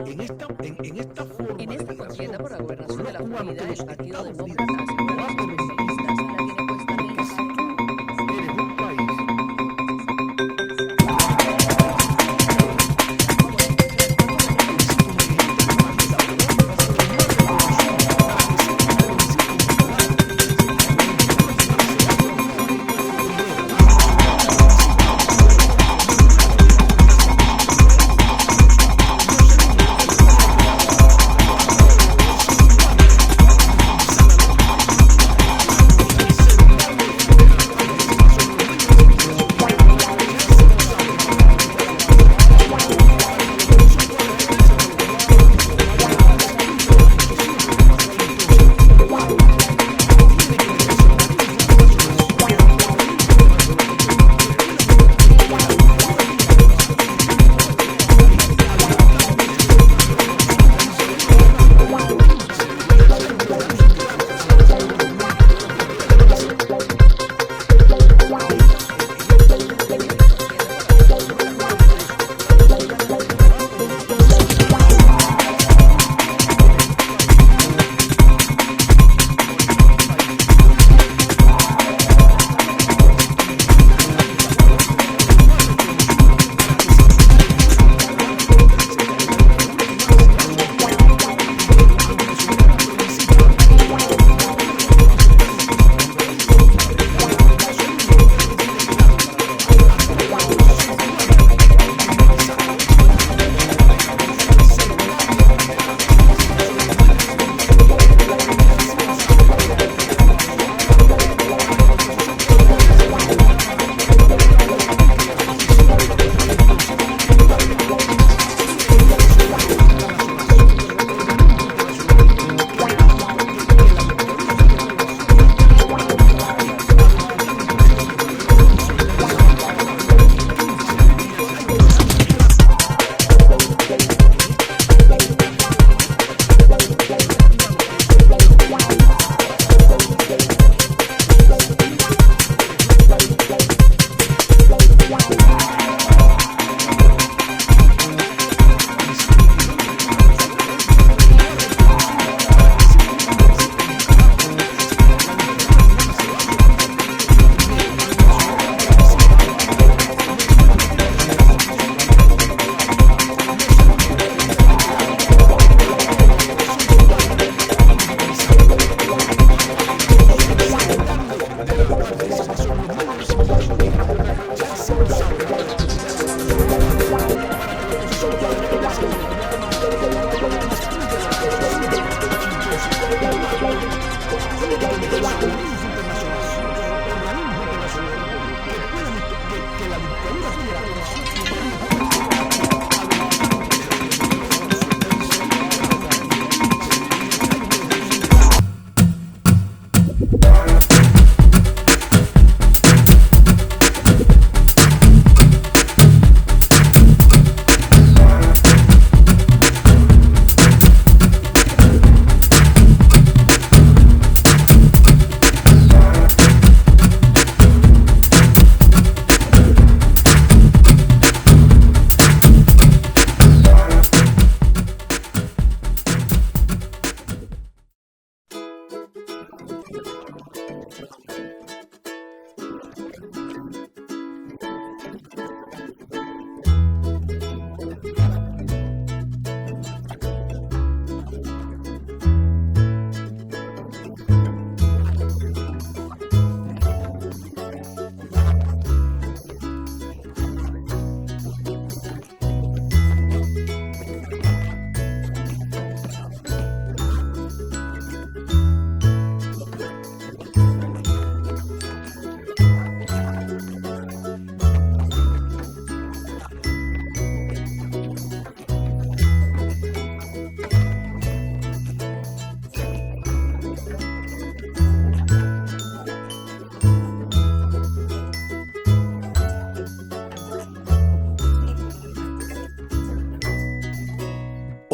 En esta contienda por la gobernación de la Florida, el Partido Demócrata asegura a los especialistas la tiene puesta en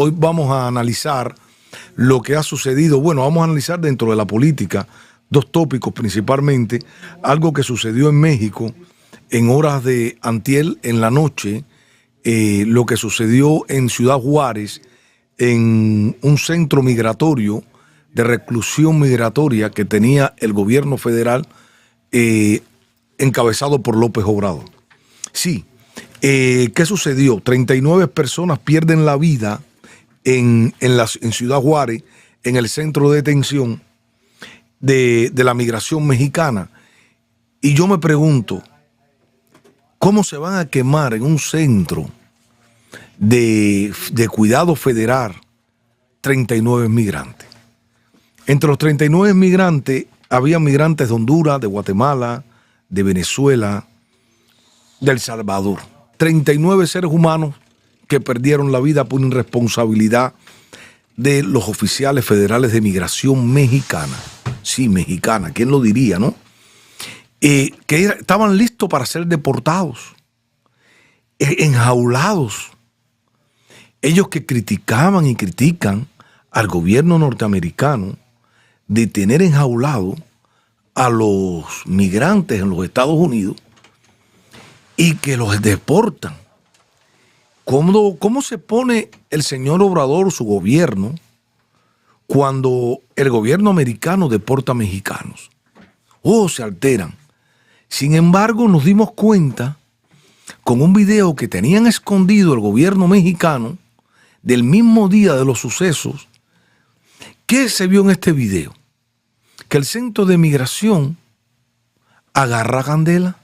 Hoy vamos a analizar lo que ha sucedido. Bueno, vamos a analizar dentro de la política dos tópicos principalmente. Algo que sucedió en México en horas de antier en la noche, lo que sucedió en Ciudad Juárez en un centro migratorio de reclusión migratoria que tenía el gobierno federal encabezado por López Obrador. Sí, ¿qué sucedió? 39 personas pierden la vida en Ciudad Juárez, en el centro de detención de la migración mexicana. Y yo me pregunto, ¿cómo se van a quemar en un centro de cuidado federal 39 migrantes? Entre los 39 migrantes había migrantes de Honduras, de Guatemala, de Venezuela, de El Salvador. 39 seres humanos que perdieron la vida por irresponsabilidad de los oficiales federales de migración mexicana. Sí, mexicana, ¿quién lo diría, no? Que estaban listos para ser deportados, enjaulados. Ellos que criticaban y critican al gobierno norteamericano de tener enjaulado a los migrantes en los Estados Unidos y que los deportan. ¿Cómo se pone el señor Obrador, su gobierno, cuando el gobierno americano deporta a mexicanos? Se alteran. Sin embargo, nos dimos cuenta con un video que tenían escondido el gobierno mexicano del mismo día de los sucesos. ¿Qué se vio en este video? Que el centro de migración agarra candela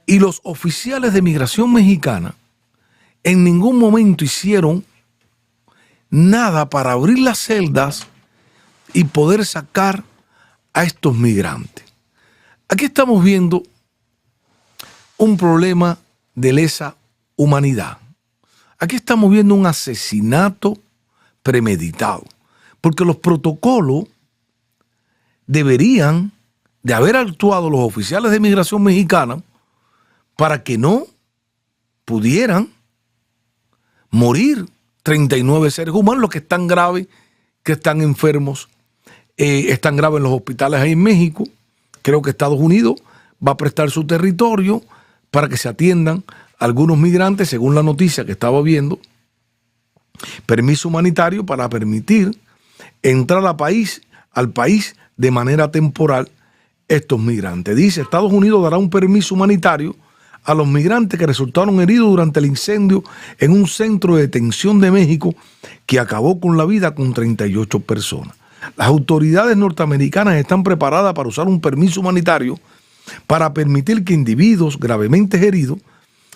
y los oficiales de migración mexicana en ningún momento hicieron nada para abrir las celdas y poder sacar a estos migrantes. Aquí estamos viendo un problema de lesa humanidad. Aquí estamos viendo un asesinato premeditado, porque los protocolos deberían de haber actuado los oficiales de migración mexicana para que no pudieran morir 39 seres humanos, los que están graves, que están enfermos, están graves en los hospitales ahí en México. Creo que Estados Unidos va a prestar su territorio para que se atiendan algunos migrantes, según la noticia que estaba viendo, permiso humanitario para permitir entrar al país de manera temporal estos migrantes. Dice, Estados Unidos dará un permiso humanitario a los migrantes que resultaron heridos durante el incendio en un centro de detención de México que acabó con la vida con 38 personas. Las autoridades norteamericanas están preparadas para usar un permiso humanitario para permitir que individuos gravemente heridos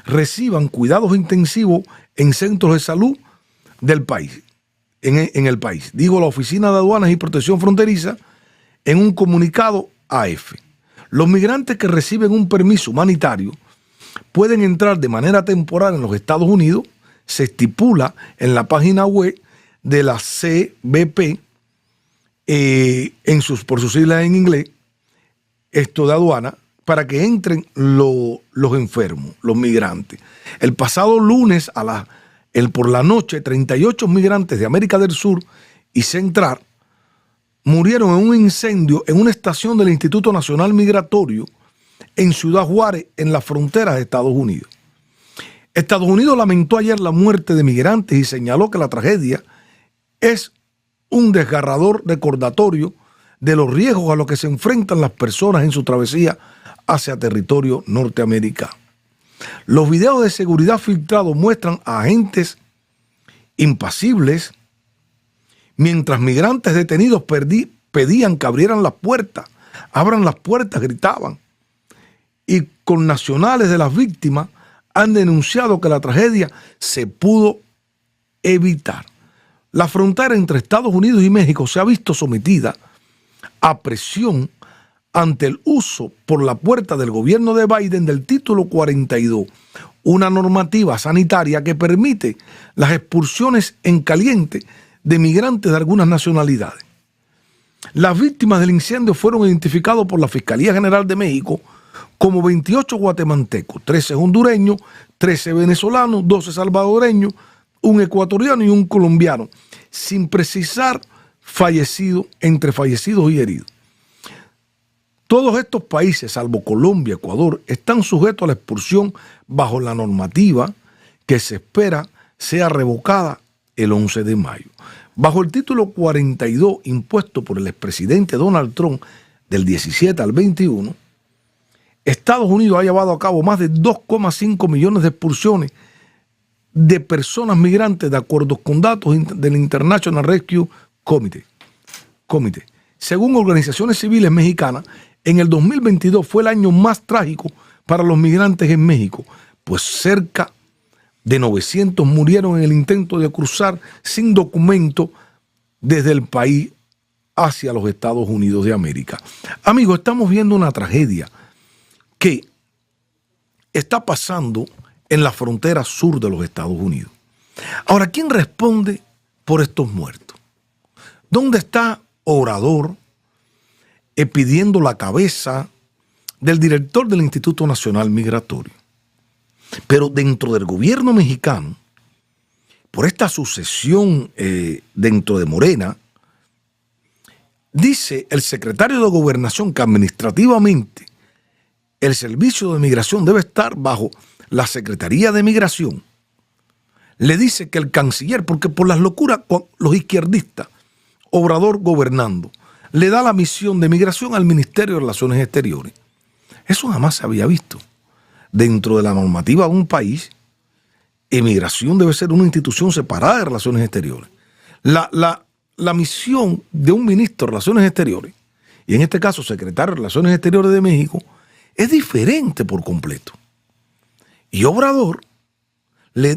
reciban cuidados intensivos en centros de salud del país, en el país. Digo la Oficina de Aduanas y Protección Fronteriza en un comunicado AF. Los migrantes que reciben un permiso humanitario pueden entrar de manera temporal en los Estados Unidos, se estipula en la página web de la CBP, por sus siglas en inglés, esto de aduana, para que entren los enfermos, los migrantes. El pasado lunes por la noche, 38 migrantes de América del Sur y Central murieron en un incendio en una estación del Instituto Nacional Migratorio en Ciudad Juárez, en la frontera de Estados Unidos. Estados Unidos lamentó ayer la muerte de migrantes y señaló que la tragedia es un desgarrador recordatorio de los riesgos a los que se enfrentan las personas en su travesía hacia territorio norteamericano. Los videos de seguridad filtrados muestran a agentes impasibles mientras migrantes detenidos pedían que abrieran las puertas, abran las puertas, gritaban. Y connacionales de las víctimas han denunciado que la tragedia se pudo evitar. La frontera entre Estados Unidos y México se ha visto sometida a presión ante el uso por la puerta del gobierno de Biden del Título 42, una normativa sanitaria que permite las expulsiones en caliente de migrantes de algunas nacionalidades. Las víctimas del incendio fueron identificadas por la Fiscalía General de México como 28 guatemaltecos, 13 hondureños, 13 venezolanos, 12 salvadoreños, un ecuatoriano y un colombiano, sin precisar entre fallecidos y heridos. Todos estos países, salvo Colombia, Ecuador, están sujetos a la expulsión bajo la normativa que se espera sea revocada el 11 de mayo. Bajo el título 42 impuesto por el expresidente Donald Trump del 17 al 21, Estados Unidos ha llevado a cabo más de 2,5 millones de expulsiones de personas migrantes de acuerdo con datos del International Rescue Committee. Según organizaciones civiles mexicanas, en el 2022 fue el año más trágico para los migrantes en México, pues cerca de 900 murieron en el intento de cruzar sin documento desde el país hacia los Estados Unidos de América. Amigos, estamos viendo una tragedia que está pasando en la frontera sur de los Estados Unidos. Ahora, ¿quién responde por estos muertos? ¿Dónde está Obrador pidiendo la cabeza del director del Instituto Nacional Migratorio? Pero dentro del gobierno mexicano, por esta sucesión dentro de Morena, dice el secretario de Gobernación que administrativamente el servicio de migración debe estar bajo la Secretaría de Migración. Le dice que el canciller, porque por las locuras con los izquierdistas, Obrador gobernando, le da la misión de migración al Ministerio de Relaciones Exteriores. Eso jamás se había visto. Dentro de la normativa de un país, emigración debe ser una institución separada de Relaciones Exteriores. La misión de un ministro de Relaciones Exteriores, y en este caso secretario de Relaciones Exteriores de México, es diferente por completo. Y Obrador,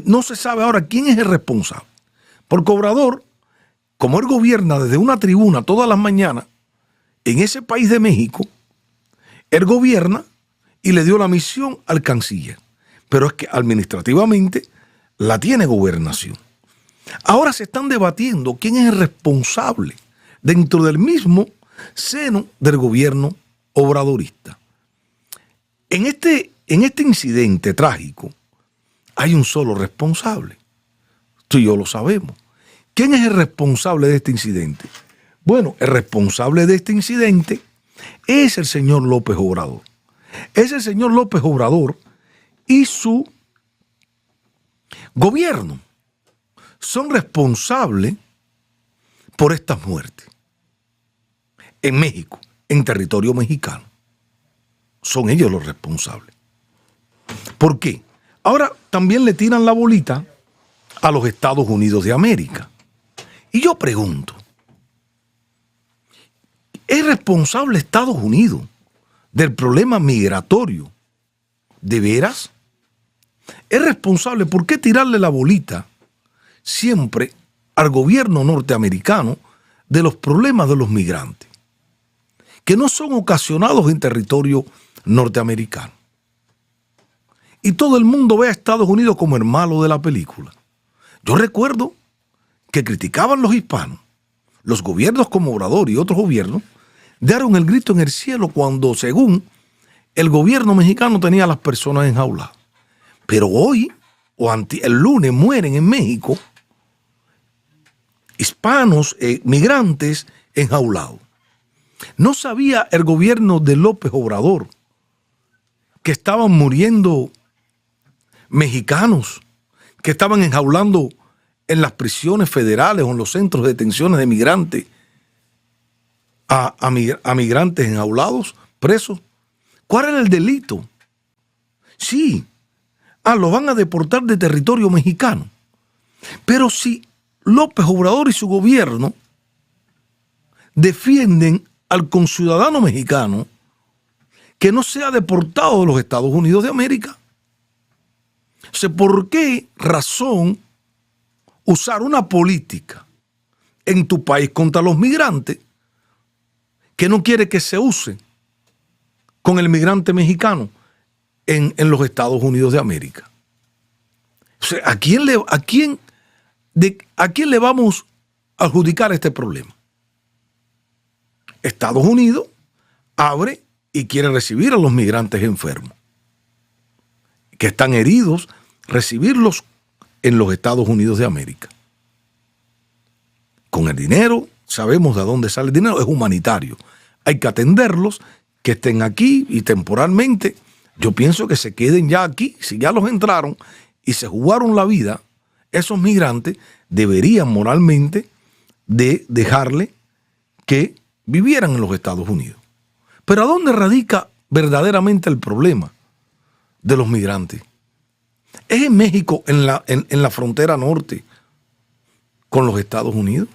no se sabe ahora quién es el responsable. Porque Obrador, como él gobierna desde una tribuna todas las mañanas, en ese país de México, él gobierna y le dio la misión al canciller. Pero es que administrativamente la tiene Gobernación. Ahora se están debatiendo quién es el responsable dentro del mismo seno del gobierno obradorista. En este incidente trágico hay un solo responsable. Tú y yo lo sabemos. ¿Quién es el responsable de este incidente? Bueno, el responsable de este incidente es el señor López Obrador. Es el señor López Obrador y su gobierno son responsables por estas muertes en México, en territorio mexicano. Son ellos los responsables. ¿Por qué? Ahora también le tiran la bolita a los Estados Unidos de América. Y yo pregunto, ¿es responsable Estados Unidos del problema migratorio? ¿De veras? ¿Es responsable? ¿Por qué tirarle la bolita siempre al gobierno norteamericano de los problemas de los migrantes, que no son ocasionados en territorio norteamericano? Y todo el mundo ve a Estados Unidos como el malo de la película. Yo recuerdo que criticaban los hispanos, los gobiernos como Obrador y otros gobiernos, dieron el grito en el cielo cuando, según el gobierno mexicano, tenía a las personas enjauladas. Pero hoy, el lunes, mueren en México hispanos, migrantes enjaulados. ¿No sabía el gobierno de López Obrador que estaban muriendo mexicanos, que estaban enjaulando en las prisiones federales o en los centros de detenciones de migrantes a migrantes enjaulados, presos? ¿Cuál era el delito? Sí, los van a deportar de territorio mexicano. Pero si López Obrador y su gobierno defienden al conciudadano mexicano que no sea deportado de los Estados Unidos de América, o sea, ¿por qué razón usar una política en tu país contra los migrantes que no quiere que se use con el migrante mexicano en los Estados Unidos de América? O sea, ¿a quién le vamos a adjudicar este problema? Estados Unidos abre y quiere recibir a los migrantes enfermos, que están heridos, recibirlos en los Estados Unidos de América. Con el dinero, sabemos de dónde sale el dinero, es humanitario. Hay que atenderlos, que estén aquí y temporalmente, yo pienso que se queden ya aquí, si ya los entraron y se jugaron la vida, esos migrantes deberían moralmente de dejarle que vivieran en los Estados Unidos. Pero ¿a dónde radica verdaderamente el problema de los migrantes? ¿Es en México, en la frontera norte con los Estados Unidos?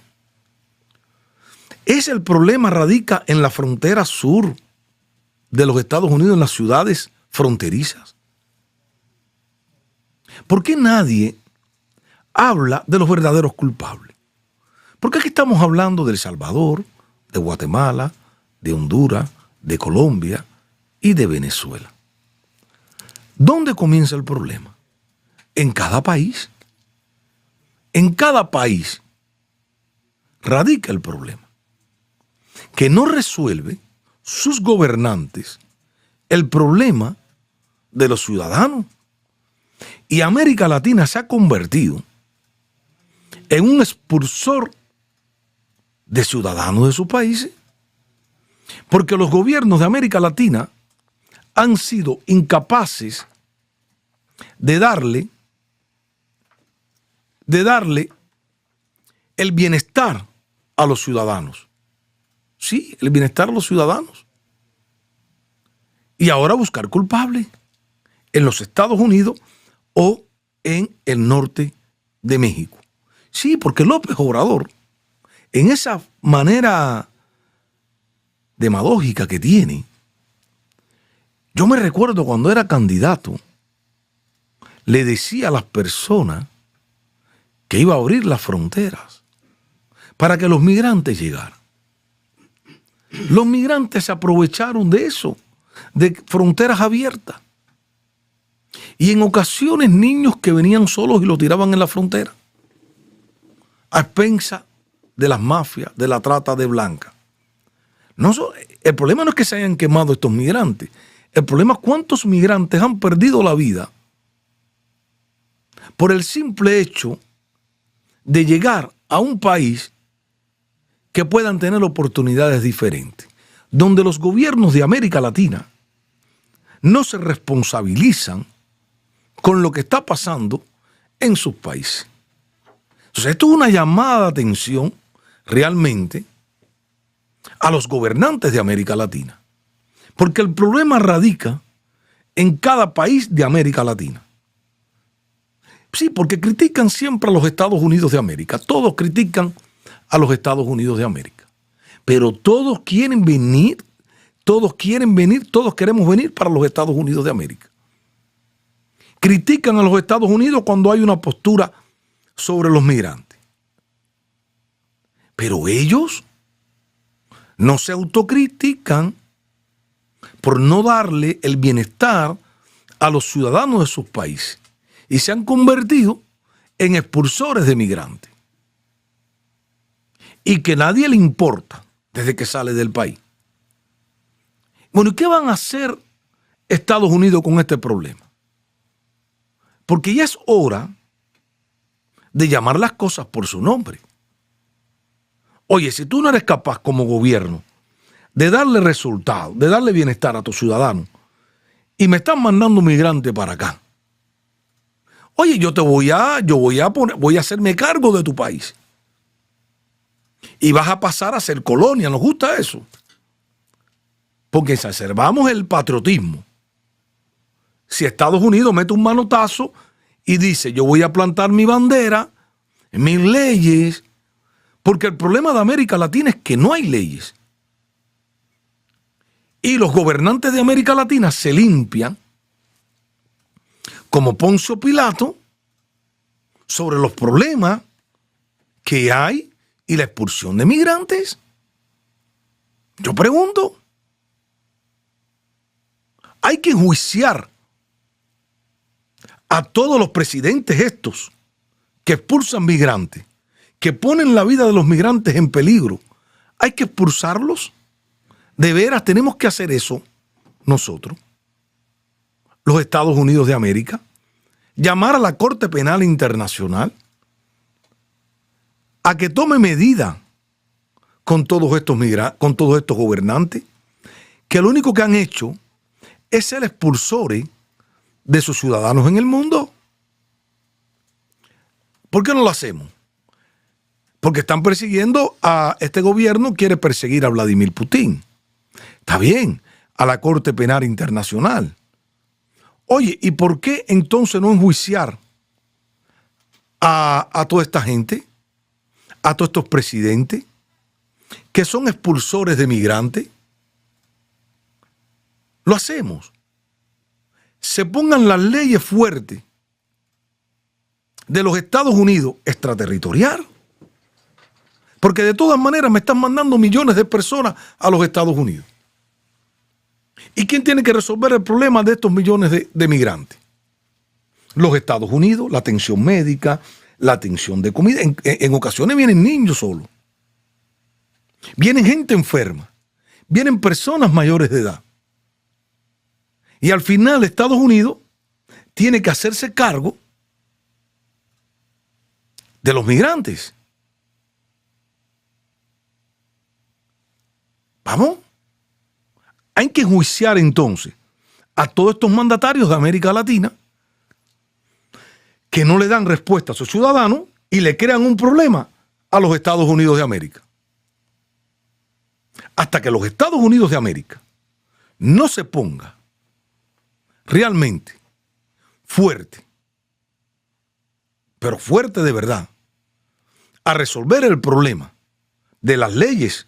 ¿Es el problema radica en la frontera sur de los Estados Unidos, en las ciudades fronterizas? ¿Por qué nadie habla de los verdaderos culpables? Porque aquí estamos hablando de El Salvador, de Guatemala, de Honduras, de Colombia y de Venezuela. ¿Dónde comienza el problema? En cada país. En cada país radica el problema, que no resuelve sus gobernantes el problema de los ciudadanos. Y América Latina se ha convertido en un expulsor de ciudadanos de sus países, porque los gobiernos de América Latina han sido incapaces de darle el bienestar a los ciudadanos. Sí, el bienestar a los ciudadanos. Y ahora buscar culpables en los Estados Unidos o en el norte de México. Sí, porque López Obrador, en esa manera demagógica que tiene, yo me recuerdo cuando era candidato, le decía a las personas que iba a abrir las fronteras para que los migrantes llegaran. Los migrantes se aprovecharon de eso, de fronteras abiertas. Y en ocasiones niños que venían solos y los tiraban en la frontera, a expensas de las mafias, de la trata de blancas. El problema no es que se hayan quemado estos migrantes. El problema es cuántos migrantes han perdido la vida por el simple hecho de llegar a un país que puedan tener oportunidades diferentes, donde los gobiernos de América Latina no se responsabilizan con lo que está pasando en sus países. Entonces, esto es una llamada de atención realmente a los gobernantes de América Latina, porque el problema radica en cada país de América Latina. Sí, porque critican siempre a los Estados Unidos de América, todos critican a los Estados Unidos de América, pero todos quieren venir, todos queremos venir para los Estados Unidos de América. Critican a los Estados Unidos cuando hay una postura sobre los migrantes. Pero ellos no se autocritican por no darle el bienestar a los ciudadanos de sus países y se han convertido en expulsores de migrantes. Y que nadie le importa desde que sale del país. Bueno, ¿y qué van a hacer Estados Unidos con este problema? Porque ya es hora de llamar las cosas por su nombre. Oye, si tú no eres capaz como gobierno de darle resultado, de darle bienestar a tus ciudadanos, y me están mandando migrantes para acá, oye, yo voy a hacerme cargo de tu país. Y vas a pasar a ser colonia, ¿nos gusta eso? Porque exacerbamos el patriotismo. Si Estados Unidos mete un manotazo y dice, yo voy a plantar mi bandera, mis leyes, porque el problema de América Latina es que no hay leyes. Y los gobernantes de América Latina se limpian, como Poncio Pilato, sobre los problemas que hay y la expulsión de migrantes. Yo pregunto, hay que enjuiciar a todos los presidentes estos que expulsan migrantes, que ponen la vida de los migrantes en peligro. Hay que expulsarlos. De veras tenemos que hacer eso nosotros, los Estados Unidos de América, llamar a la Corte Penal Internacional a que tome medida con todos estos gobernantes, que lo único que han hecho es ser expulsores de sus ciudadanos en el mundo. ¿Por qué no lo hacemos? Porque están persiguiendo a este gobierno, quiere perseguir a Vladimir Putin. Está bien, a la Corte Penal Internacional. Oye, ¿y por qué entonces no enjuiciar a toda esta gente, a todos estos presidentes que son expulsores de migrantes? Lo hacemos. Se pongan las leyes fuertes de los Estados Unidos extraterritorial. Porque de todas maneras me están mandando millones de personas a los Estados Unidos. ¿Y quién tiene que resolver el problema de estos millones de migrantes? Los Estados Unidos, la atención médica, la atención de comida. En ocasiones vienen niños solos. Vienen gente enferma. Vienen personas mayores de edad. Y al final Estados Unidos tiene que hacerse cargo de los migrantes. Vamos. Hay que enjuiciar entonces a todos estos mandatarios de América Latina que no le dan respuesta a sus ciudadanos y le crean un problema a los Estados Unidos de América. Hasta que los Estados Unidos de América no se ponga realmente fuerte, pero fuerte de verdad, a resolver el problema de las leyes,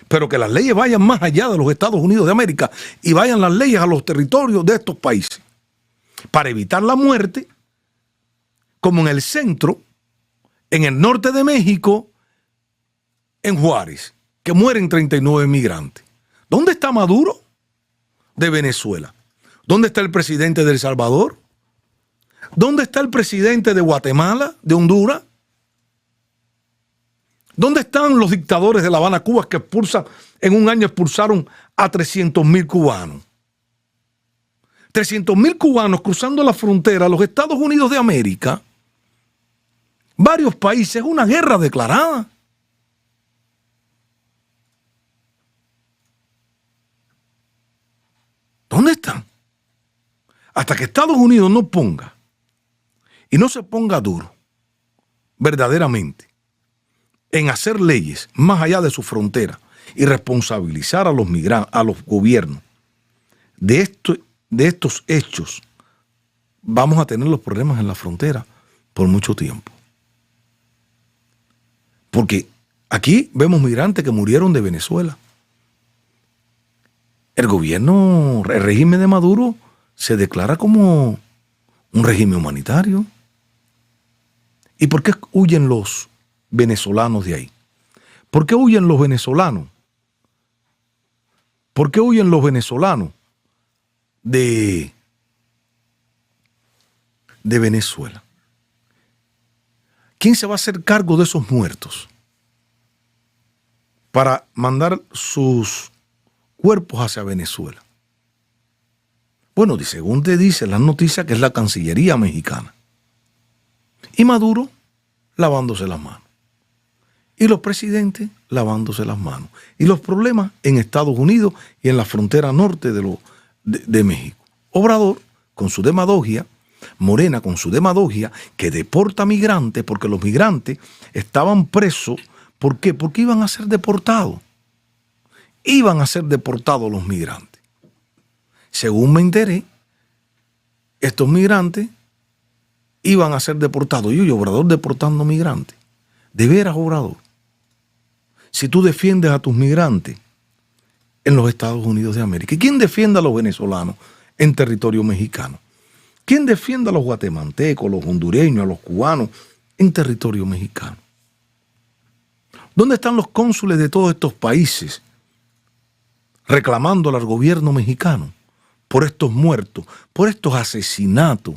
pero que las leyes vayan más allá de los Estados Unidos de América y vayan las leyes a los territorios de estos países, para evitar la muerte, como en el centro, en el norte de México, en Juárez, que mueren 39 migrantes. ¿Dónde está Maduro de Venezuela? ¿Dónde está el presidente de El Salvador? ¿Dónde está el presidente de Guatemala, de Honduras? ¿Dónde están los dictadores de La Habana, Cuba, que en un año expulsaron a 300.000 cubanos? 300.000 cubanos cruzando la frontera a los Estados Unidos de América. Varios países, una guerra declarada. ¿Dónde están? Hasta que Estados Unidos no ponga y no se ponga duro verdaderamente en hacer leyes más allá de su frontera y responsabilizar a los migrantes, a los gobiernos de estos hechos, vamos a tener los problemas en la frontera por mucho tiempo. Porque aquí vemos migrantes que murieron de Venezuela. El gobierno, el régimen de Maduro se declara como un régimen humanitario. ¿Y por qué huyen los venezolanos de ahí? ¿Por qué huyen los venezolanos? ¿Por qué huyen los venezolanos de Venezuela? ¿Quién se va a hacer cargo de esos muertos para mandar sus cuerpos hacia Venezuela? Bueno, según te dicen las noticias, que es la Cancillería mexicana. Y Maduro lavándose las manos. Y los presidentes lavándose las manos. Y los problemas en Estados Unidos y en la frontera norte de México. Obrador, con su demagogia, Morena con su demagogia, que deporta migrantes, porque los migrantes estaban presos. ¿Por qué? Porque iban a ser deportados. Iban a ser deportados los migrantes. Según me enteré, estos migrantes iban a ser deportados. Y Obrador deportando migrantes. ¿De veras, Obrador? Si tú defiendes a tus migrantes en los Estados Unidos de América, ¿quién defiende a los venezolanos en territorio mexicano? ¿Quién defiende a los guatemaltecos, los hondureños, a los cubanos en territorio mexicano? ¿Dónde están los cónsules de todos estos países reclamándole al gobierno mexicano por estos muertos, por estos asesinatos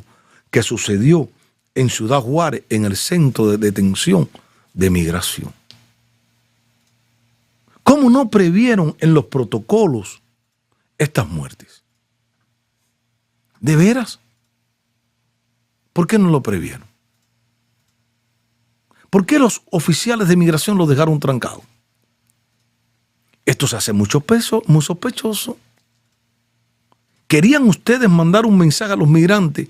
que sucedió en Ciudad Juárez, en el centro de detención de migración? ¿Cómo no previeron en los protocolos estas muertes? ¿De veras? ¿Por qué no lo previeron? ¿Por qué los oficiales de migración lo dejaron trancado? Esto se hace muy sospechoso. ¿Querían ustedes mandar un mensaje a los migrantes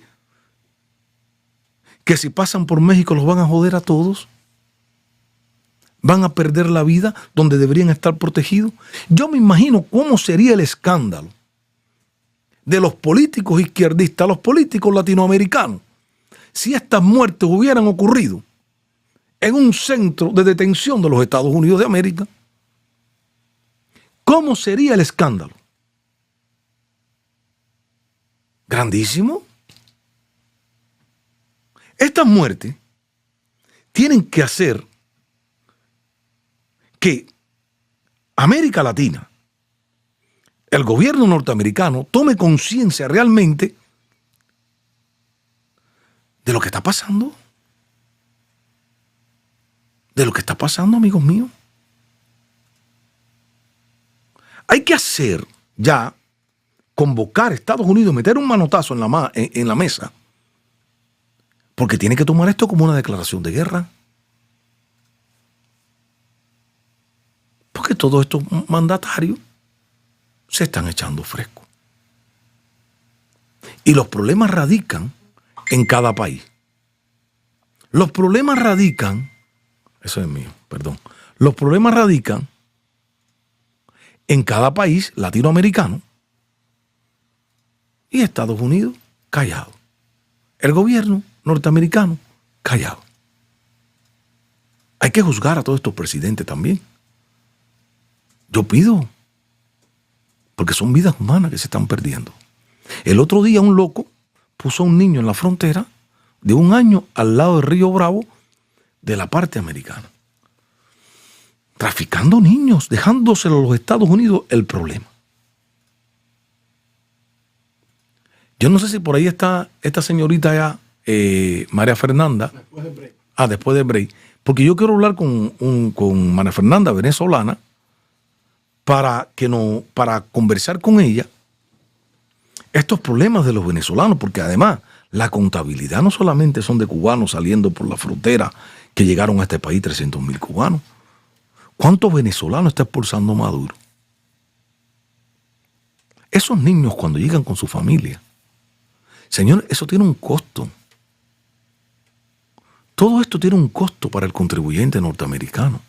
que si pasan por México los van a joder a todos? van a perder la vida donde deberían estar protegidos. Yo me imagino cómo sería el escándalo de los políticos izquierdistas, los políticos latinoamericanos, si estas muertes hubieran ocurrido en un centro de detención de los Estados Unidos de América. ¿Cómo sería el escándalo? Grandísimo. Estas muertes tienen que hacer que América Latina, el gobierno norteamericano, tome conciencia realmente de lo que está pasando. De lo que está pasando, amigos míos. Hay que hacer ya, convocar a Estados Unidos, meter un manotazo en la mesa, porque tiene que tomar esto como una declaración de guerra. Porque todos estos mandatarios se están echando fresco. Y los problemas radican en cada país. Los problemas radican, eso es mío, perdón. Los problemas radican en cada país latinoamericano y Estados Unidos callado. El gobierno norteamericano callado. Hay que juzgar a todos estos presidentes también. Yo pido, porque son vidas humanas que se están perdiendo. El otro día un loco puso a un niño en la frontera de 1 año al lado del Río Bravo de la parte americana. Traficando niños, dejándoselo a los Estados Unidos el problema. Yo no sé si por ahí está esta señorita ya, María Fernanda. Después del break. Después del break. Porque yo quiero hablar con María Fernanda, venezolana, para conversar con ella estos problemas de los venezolanos, porque además la contabilidad no solamente son de cubanos saliendo por la frontera que llegaron a este país, 300.000 cubanos. ¿Cuántos venezolanos está expulsando Maduro? Esos niños cuando llegan con su familia, señor, eso tiene un costo. Todo esto tiene un costo para el contribuyente norteamericano.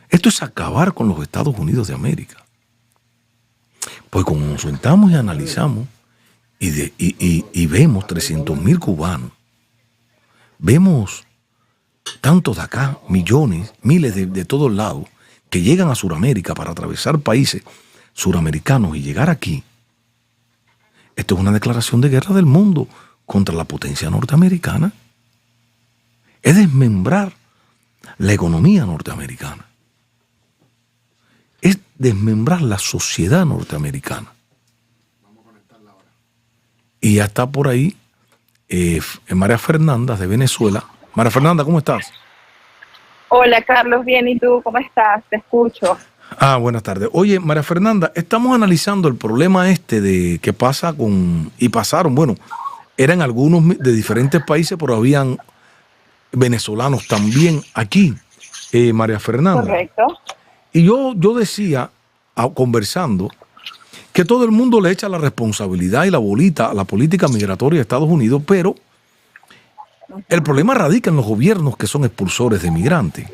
Esto es acabar con los Estados Unidos de América. Pues como nos sentamos y analizamos y vemos 300.000 cubanos, vemos tantos de acá, millones, miles de todos lados, que llegan a Sudamérica para atravesar países suramericanos y llegar aquí, esto es una declaración de guerra del mundo contra la potencia norteamericana. Es desmembrar la economía norteamericana. Es desmembrar la sociedad norteamericana. Y ya está por ahí María Fernanda de Venezuela. María Fernanda, ¿cómo estás? Hola Carlos, bien, ¿y tú cómo estás? Te escucho. Buenas tardes. Oye, María Fernanda, estamos analizando el problema de qué pasa pasaron, bueno, eran algunos de diferentes países, pero habían venezolanos también aquí, María Fernanda. Correcto. Y yo decía, conversando, que todo el mundo le echa la responsabilidad y la bolita a la política migratoria de Estados Unidos, pero el problema radica en los gobiernos que son expulsores de migrantes.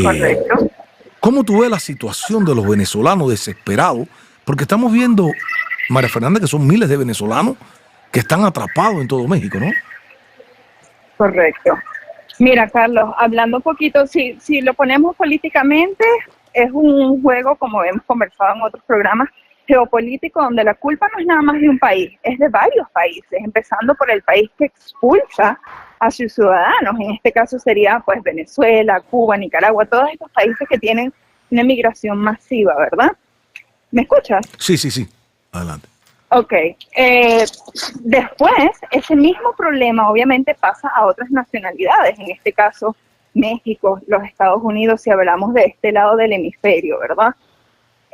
Correcto. ¿Cómo tú ves la situación de los venezolanos desesperados? Porque estamos viendo, María Fernanda, que son miles de venezolanos que están atrapados en todo México, ¿no? Correcto. Mira, Carlos, hablando un poquito, si lo ponemos políticamente, es un juego, como hemos conversado en otros programas, geopolítico, donde la culpa no es nada más de un país, es de varios países, empezando por el país que expulsa a sus ciudadanos. En este caso sería pues Venezuela, Cuba, Nicaragua, todos estos países que tienen una migración masiva, ¿verdad? ¿Me escuchas? Sí. Adelante. Ok. Después, ese mismo problema obviamente pasa a otras nacionalidades, en este caso México, los Estados Unidos, si hablamos de este lado del hemisferio, ¿verdad?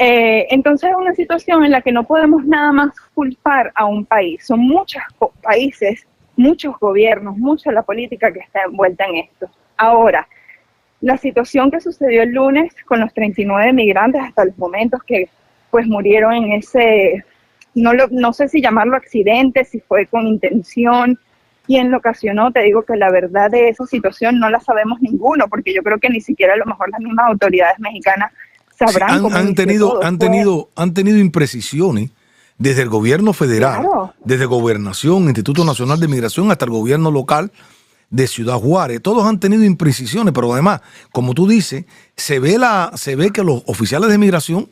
Entonces es una situación en la que no podemos nada más culpar a un país. Son muchos países, muchos gobiernos, mucha la política que está envuelta en esto. Ahora, la situación que sucedió el lunes con los 39 migrantes hasta los momentos que pues murieron en ese, no sé si llamarlo accidente, si fue con intención, quién lo ocasionó, te digo que la verdad de esa situación no la sabemos ninguno, porque yo creo que ni siquiera a lo mejor las mismas autoridades mexicanas sabrán Sí, cómo han inició tenido, todo. han tenido imprecisiones desde el gobierno federal, Claro. desde Gobernación, Instituto Nacional de Migración, hasta el gobierno local de Ciudad Juárez. Todos han tenido imprecisiones, pero además, como tú dices, se ve que los oficiales de migración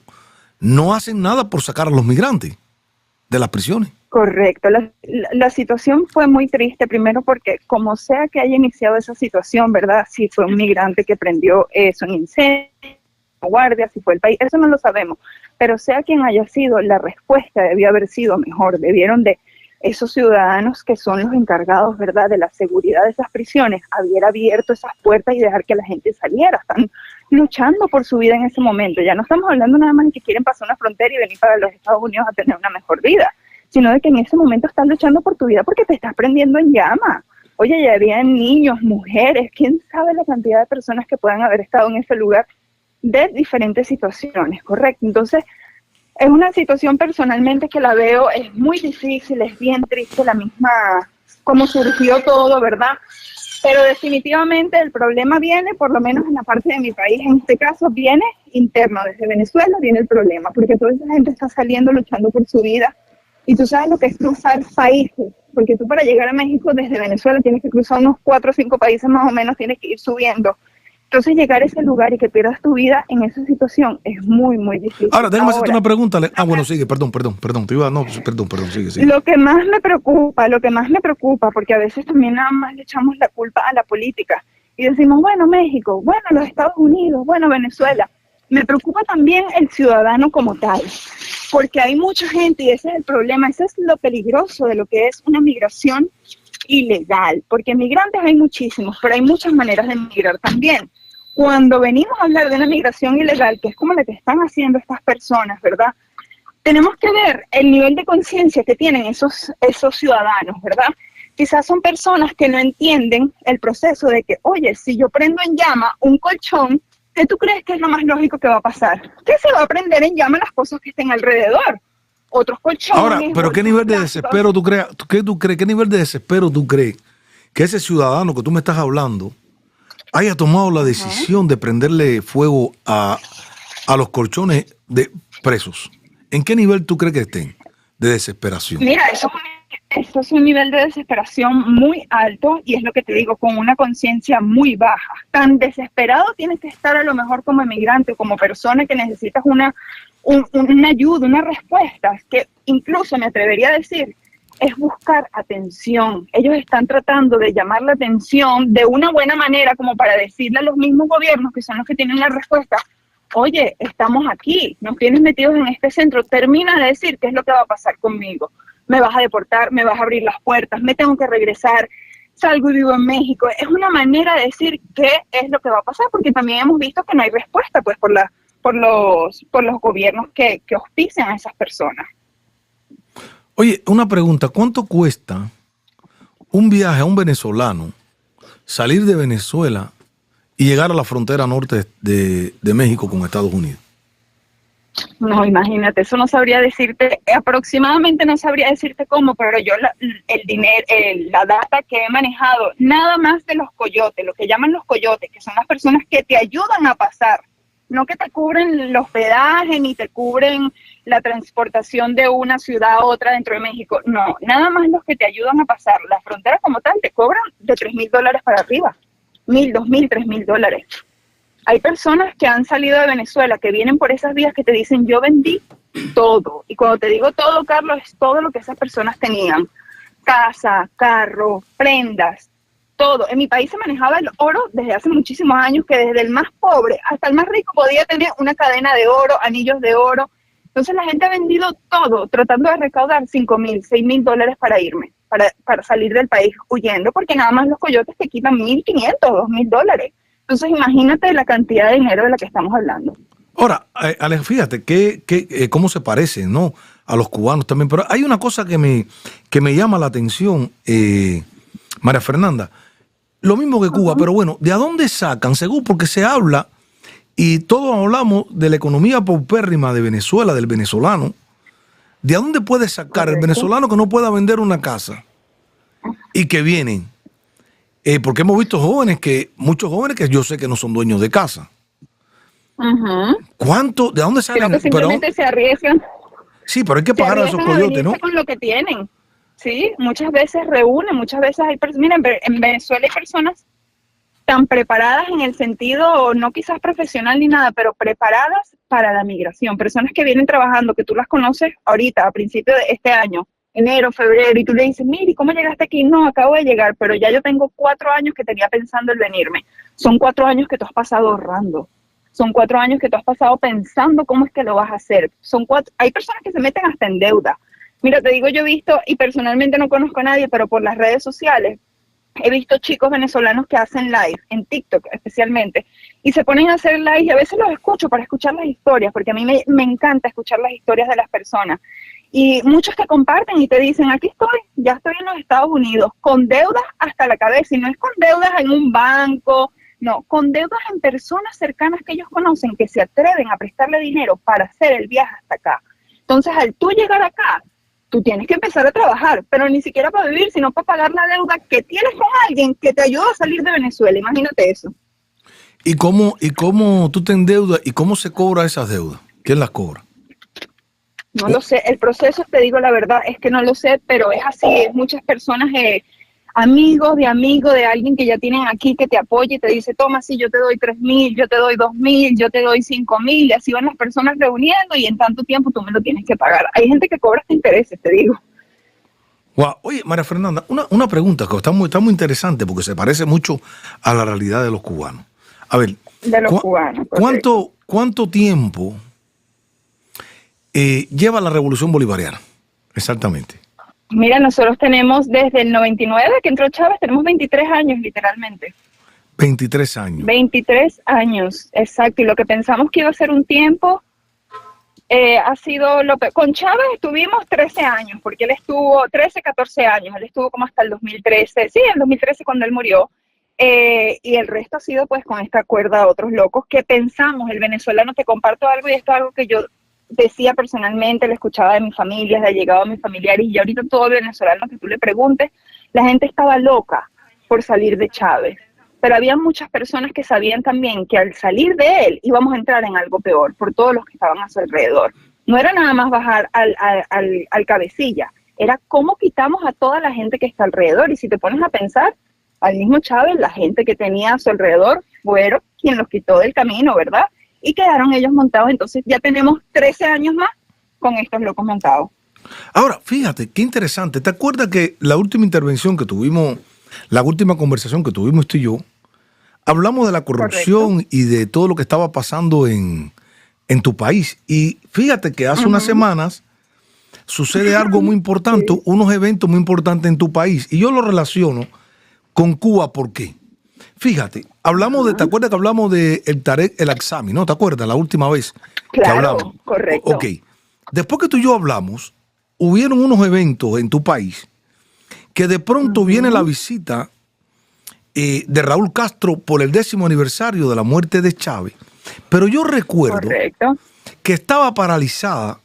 no hacen nada por sacar a los migrantes de las prisiones. Correcto. La situación fue muy triste, primero porque como sea que haya iniciado esa situación, ¿verdad? Si fue un migrante que prendió eso, un incendio, guardia, si fue el país, eso no lo sabemos, pero sea quien haya sido, la respuesta debió haber sido mejor. Debieron de esos ciudadanos que son los encargados, ¿verdad?, de la seguridad de esas prisiones, haber abierto esas puertas y dejar que la gente saliera. Están luchando por su vida en ese momento. Ya no estamos hablando nada más de que quieren pasar una frontera y venir para los Estados Unidos a tener una mejor vida, sino de que en ese momento estás luchando por tu vida porque te estás prendiendo en llama. Oye, ya habían niños, mujeres, quién sabe la cantidad de personas que puedan haber estado en ese lugar de diferentes situaciones, ¿correcto? Entonces, es una situación personalmente que la veo, es muy difícil, es bien triste la misma, cómo surgió todo, ¿verdad? Pero definitivamente el problema viene, por lo menos en la parte de mi país, en este caso viene interno, desde Venezuela viene el problema, porque toda esa gente está saliendo luchando por su vida, y tú sabes lo que es cruzar países, porque tú para llegar a México desde Venezuela tienes que cruzar unos 4 o 5 países más o menos, tienes que ir subiendo. Entonces llegar a ese lugar y que pierdas tu vida en esa situación es muy, muy difícil. Ahora, déjame hacerte una pregunta. Bueno, sigue, perdón, te iba, no, perdón, sigue. Lo que más me preocupa, porque a veces también nada más le echamos la culpa a la política y decimos, bueno, México, bueno, los Estados Unidos, bueno, Venezuela. Me preocupa también el ciudadano como tal, porque hay mucha gente y ese es el problema, ese es lo peligroso de lo que es una migración ilegal, porque migrantes hay muchísimos, pero hay muchas maneras de migrar también. Cuando venimos a hablar de una migración ilegal, que es como la que están haciendo estas personas, ¿verdad? Tenemos que ver el nivel de conciencia que tienen esos ciudadanos, ¿verdad? Quizás son personas que no entienden el proceso de que, oye, si yo prendo en llama un colchón, ¿qué tú crees que es lo más lógico que va a pasar? Que se va a prender en llama las cosas que estén alrededor. Otros colchones. Ahora, pero ¿qué nivel de desespero tú crees? ¿Qué nivel de desespero tú crees que ese ciudadano que tú me estás hablando haya tomado la decisión de prenderle fuego a los colchones de presos? ¿En qué nivel tú crees que estén de desesperación? Mira, eso es un nivel de desesperación muy alto y es lo que te digo, con una conciencia muy baja. Tan desesperado tienes que estar a lo mejor como emigrante, como persona que necesitas una ayuda, una respuesta, que incluso me atrevería a decir, es buscar atención. Ellos están tratando de llamar la atención de una buena manera, como para decirle a los mismos gobiernos, que son los que tienen la respuesta, oye, estamos aquí, nos tienes metidos en este centro, termina de decir qué es lo que va a pasar conmigo. Me vas a deportar, me vas a abrir las puertas, me tengo que regresar, salgo y vivo en México. Es una manera de decir qué es lo que va a pasar, porque también hemos visto que no hay respuesta pues por los gobiernos que auspician a esas personas. Oye, una pregunta, ¿cuánto cuesta un viaje a un venezolano salir de Venezuela y llegar a la frontera norte de México con Estados Unidos? No, imagínate, eso no sabría decirte, aproximadamente no sabría decirte cómo, pero yo el dinero, la data que he manejado, nada más de los coyotes, lo que llaman los coyotes, que son las personas que te ayudan a pasar, no que te cubren el hospedaje ni te cubren la transportación de una ciudad a otra dentro de México, no, nada más los que te ayudan a pasar. La frontera como tal te cobran de $3,000 para arriba, $1,000, $2,000, $3,000. Hay personas que han salido de Venezuela, que vienen por esas vías que te dicen, yo vendí todo. Y cuando te digo todo, Carlos, es todo lo que esas personas tenían. Casa, carro, prendas, todo. En mi país se manejaba el oro desde hace muchísimos años, que desde el más pobre hasta el más rico podía tener una cadena de oro, anillos de oro. Entonces la gente ha vendido todo, tratando de recaudar $5,000, $6,000 para irme, para salir del país huyendo, porque nada más los coyotes te quitan $1,500, $2,000. Entonces imagínate la cantidad de dinero de la que estamos hablando. Ahora, Alex, fíjate cómo se parece, ¿no?, a los cubanos también. Pero hay una cosa que me llama la atención, María Fernanda. Lo mismo que Cuba, pero bueno, ¿de dónde sacan? Según porque se habla, y todos hablamos de la economía paupérrima de Venezuela, del venezolano. ¿De dónde puede sacar el venezolano que no pueda vender una casa y que vienen. Porque hemos visto muchos jóvenes que yo sé que no son dueños de casa. ¿Cuánto? ¿De dónde salen? Sino que simplemente se arriesgan. Sí, pero hay que pagar a esos coyotes, ¿no? Con lo que tienen. Sí, muchas veces reúnen, muchas veces hay personas. Miren, en Venezuela hay personas tan preparadas en el sentido, no quizás profesional ni nada, pero preparadas para la migración. Personas que vienen trabajando, que tú las conoces ahorita, a principios de este año, enero, febrero, y tú le dices, mire, ¿cómo llegaste aquí? No, acabo de llegar, pero ya yo tengo 4 años que tenía pensando en venirme. Son 4 años que tú has pasado ahorrando. Son 4 años que tú has pasado pensando cómo es que lo vas a hacer. Hay personas que se meten hasta en deuda. Mira, te digo, yo he visto, y personalmente no conozco a nadie, pero por las redes sociales, he visto chicos venezolanos que hacen live, en TikTok especialmente, y se ponen a hacer live, y a veces los escucho para escuchar las historias, porque a mí me encanta escuchar las historias de las personas. Y muchos te comparten y te dicen, aquí estoy, ya estoy en los Estados Unidos, con deudas hasta la cabeza, y no es con deudas en un banco, no, con deudas en personas cercanas que ellos conocen, que se atreven a prestarle dinero para hacer el viaje hasta acá. Entonces, al tú llegar acá, tú tienes que empezar a trabajar, pero ni siquiera para vivir, sino para pagar la deuda que tienes con alguien que te ayuda a salir de Venezuela. Imagínate eso. ¿Y cómo tú te endeudas y cómo se cobra esas deudas? ¿Quién las cobra? No lo sé. El proceso, te digo la verdad, es que no lo sé, pero es así. Muchas personas, amigos de alguien que ya tienen aquí, que te apoya y te dice, toma, sí, yo te doy 3.000, yo te doy 2.000, yo te doy 5.000, y así van las personas reuniendo y en tanto tiempo tú me lo tienes que pagar. Hay gente que cobra hasta intereses, te digo. Wow. Oye, María Fernanda, una pregunta que está muy interesante porque se parece mucho a la realidad de los cubanos. A ver, de los cubanos. ¿Cuánto tiempo lleva la Revolución Bolivariana? Exactamente. Mira, nosotros tenemos desde el 99 que entró Chávez, tenemos 23 años literalmente. 23 años. 23 años, exacto. Y lo que pensamos que iba a ser un tiempo ha sido con Chávez estuvimos 13 años, porque él estuvo 13, 14 años, él estuvo como hasta el 2013, sí, el 2013 cuando él murió, y el resto ha sido pues con esta cuerda a otros locos que pensamos, el venezolano, te comparto algo y esto es algo que yo decía personalmente, lo escuchaba de mi familia, de llegado a mis familiares, y ahorita todo venezolano que tú le preguntes, la gente estaba loca por salir de Chávez, pero había muchas personas que sabían también que al salir de él íbamos a entrar en algo peor por todos los que estaban a su alrededor. No era nada más bajar al cabecilla, era cómo quitamos a toda la gente que está alrededor, y si te pones a pensar, al mismo Chávez, la gente que tenía a su alrededor fueron quien los quitó del camino, ¿verdad? Y quedaron ellos montados. Entonces ya tenemos 13 años más con estos locos montados. Ahora, fíjate, qué interesante. ¿Te acuerdas que la última intervención que tuvimos, la última conversación que tuvimos tú y yo, hablamos de la corrupción? Correcto. Y de todo lo que estaba pasando en tu país? Y fíjate que hace unas semanas sucede algo muy importante, unos eventos muy importantes en tu país. Y yo lo relaciono con Cuba. ¿Por qué? Fíjate, hablamos ¿te acuerdas que hablamos de el Tarek El Aksami, no? ¿Te acuerdas la última vez que hablamos? Correcto. Ok. Después que tú y yo hablamos, hubieron unos eventos en tu país que de pronto viene la visita de Raúl Castro por el 10º aniversario de la muerte de Chávez. Pero yo recuerdo que estaba paralizado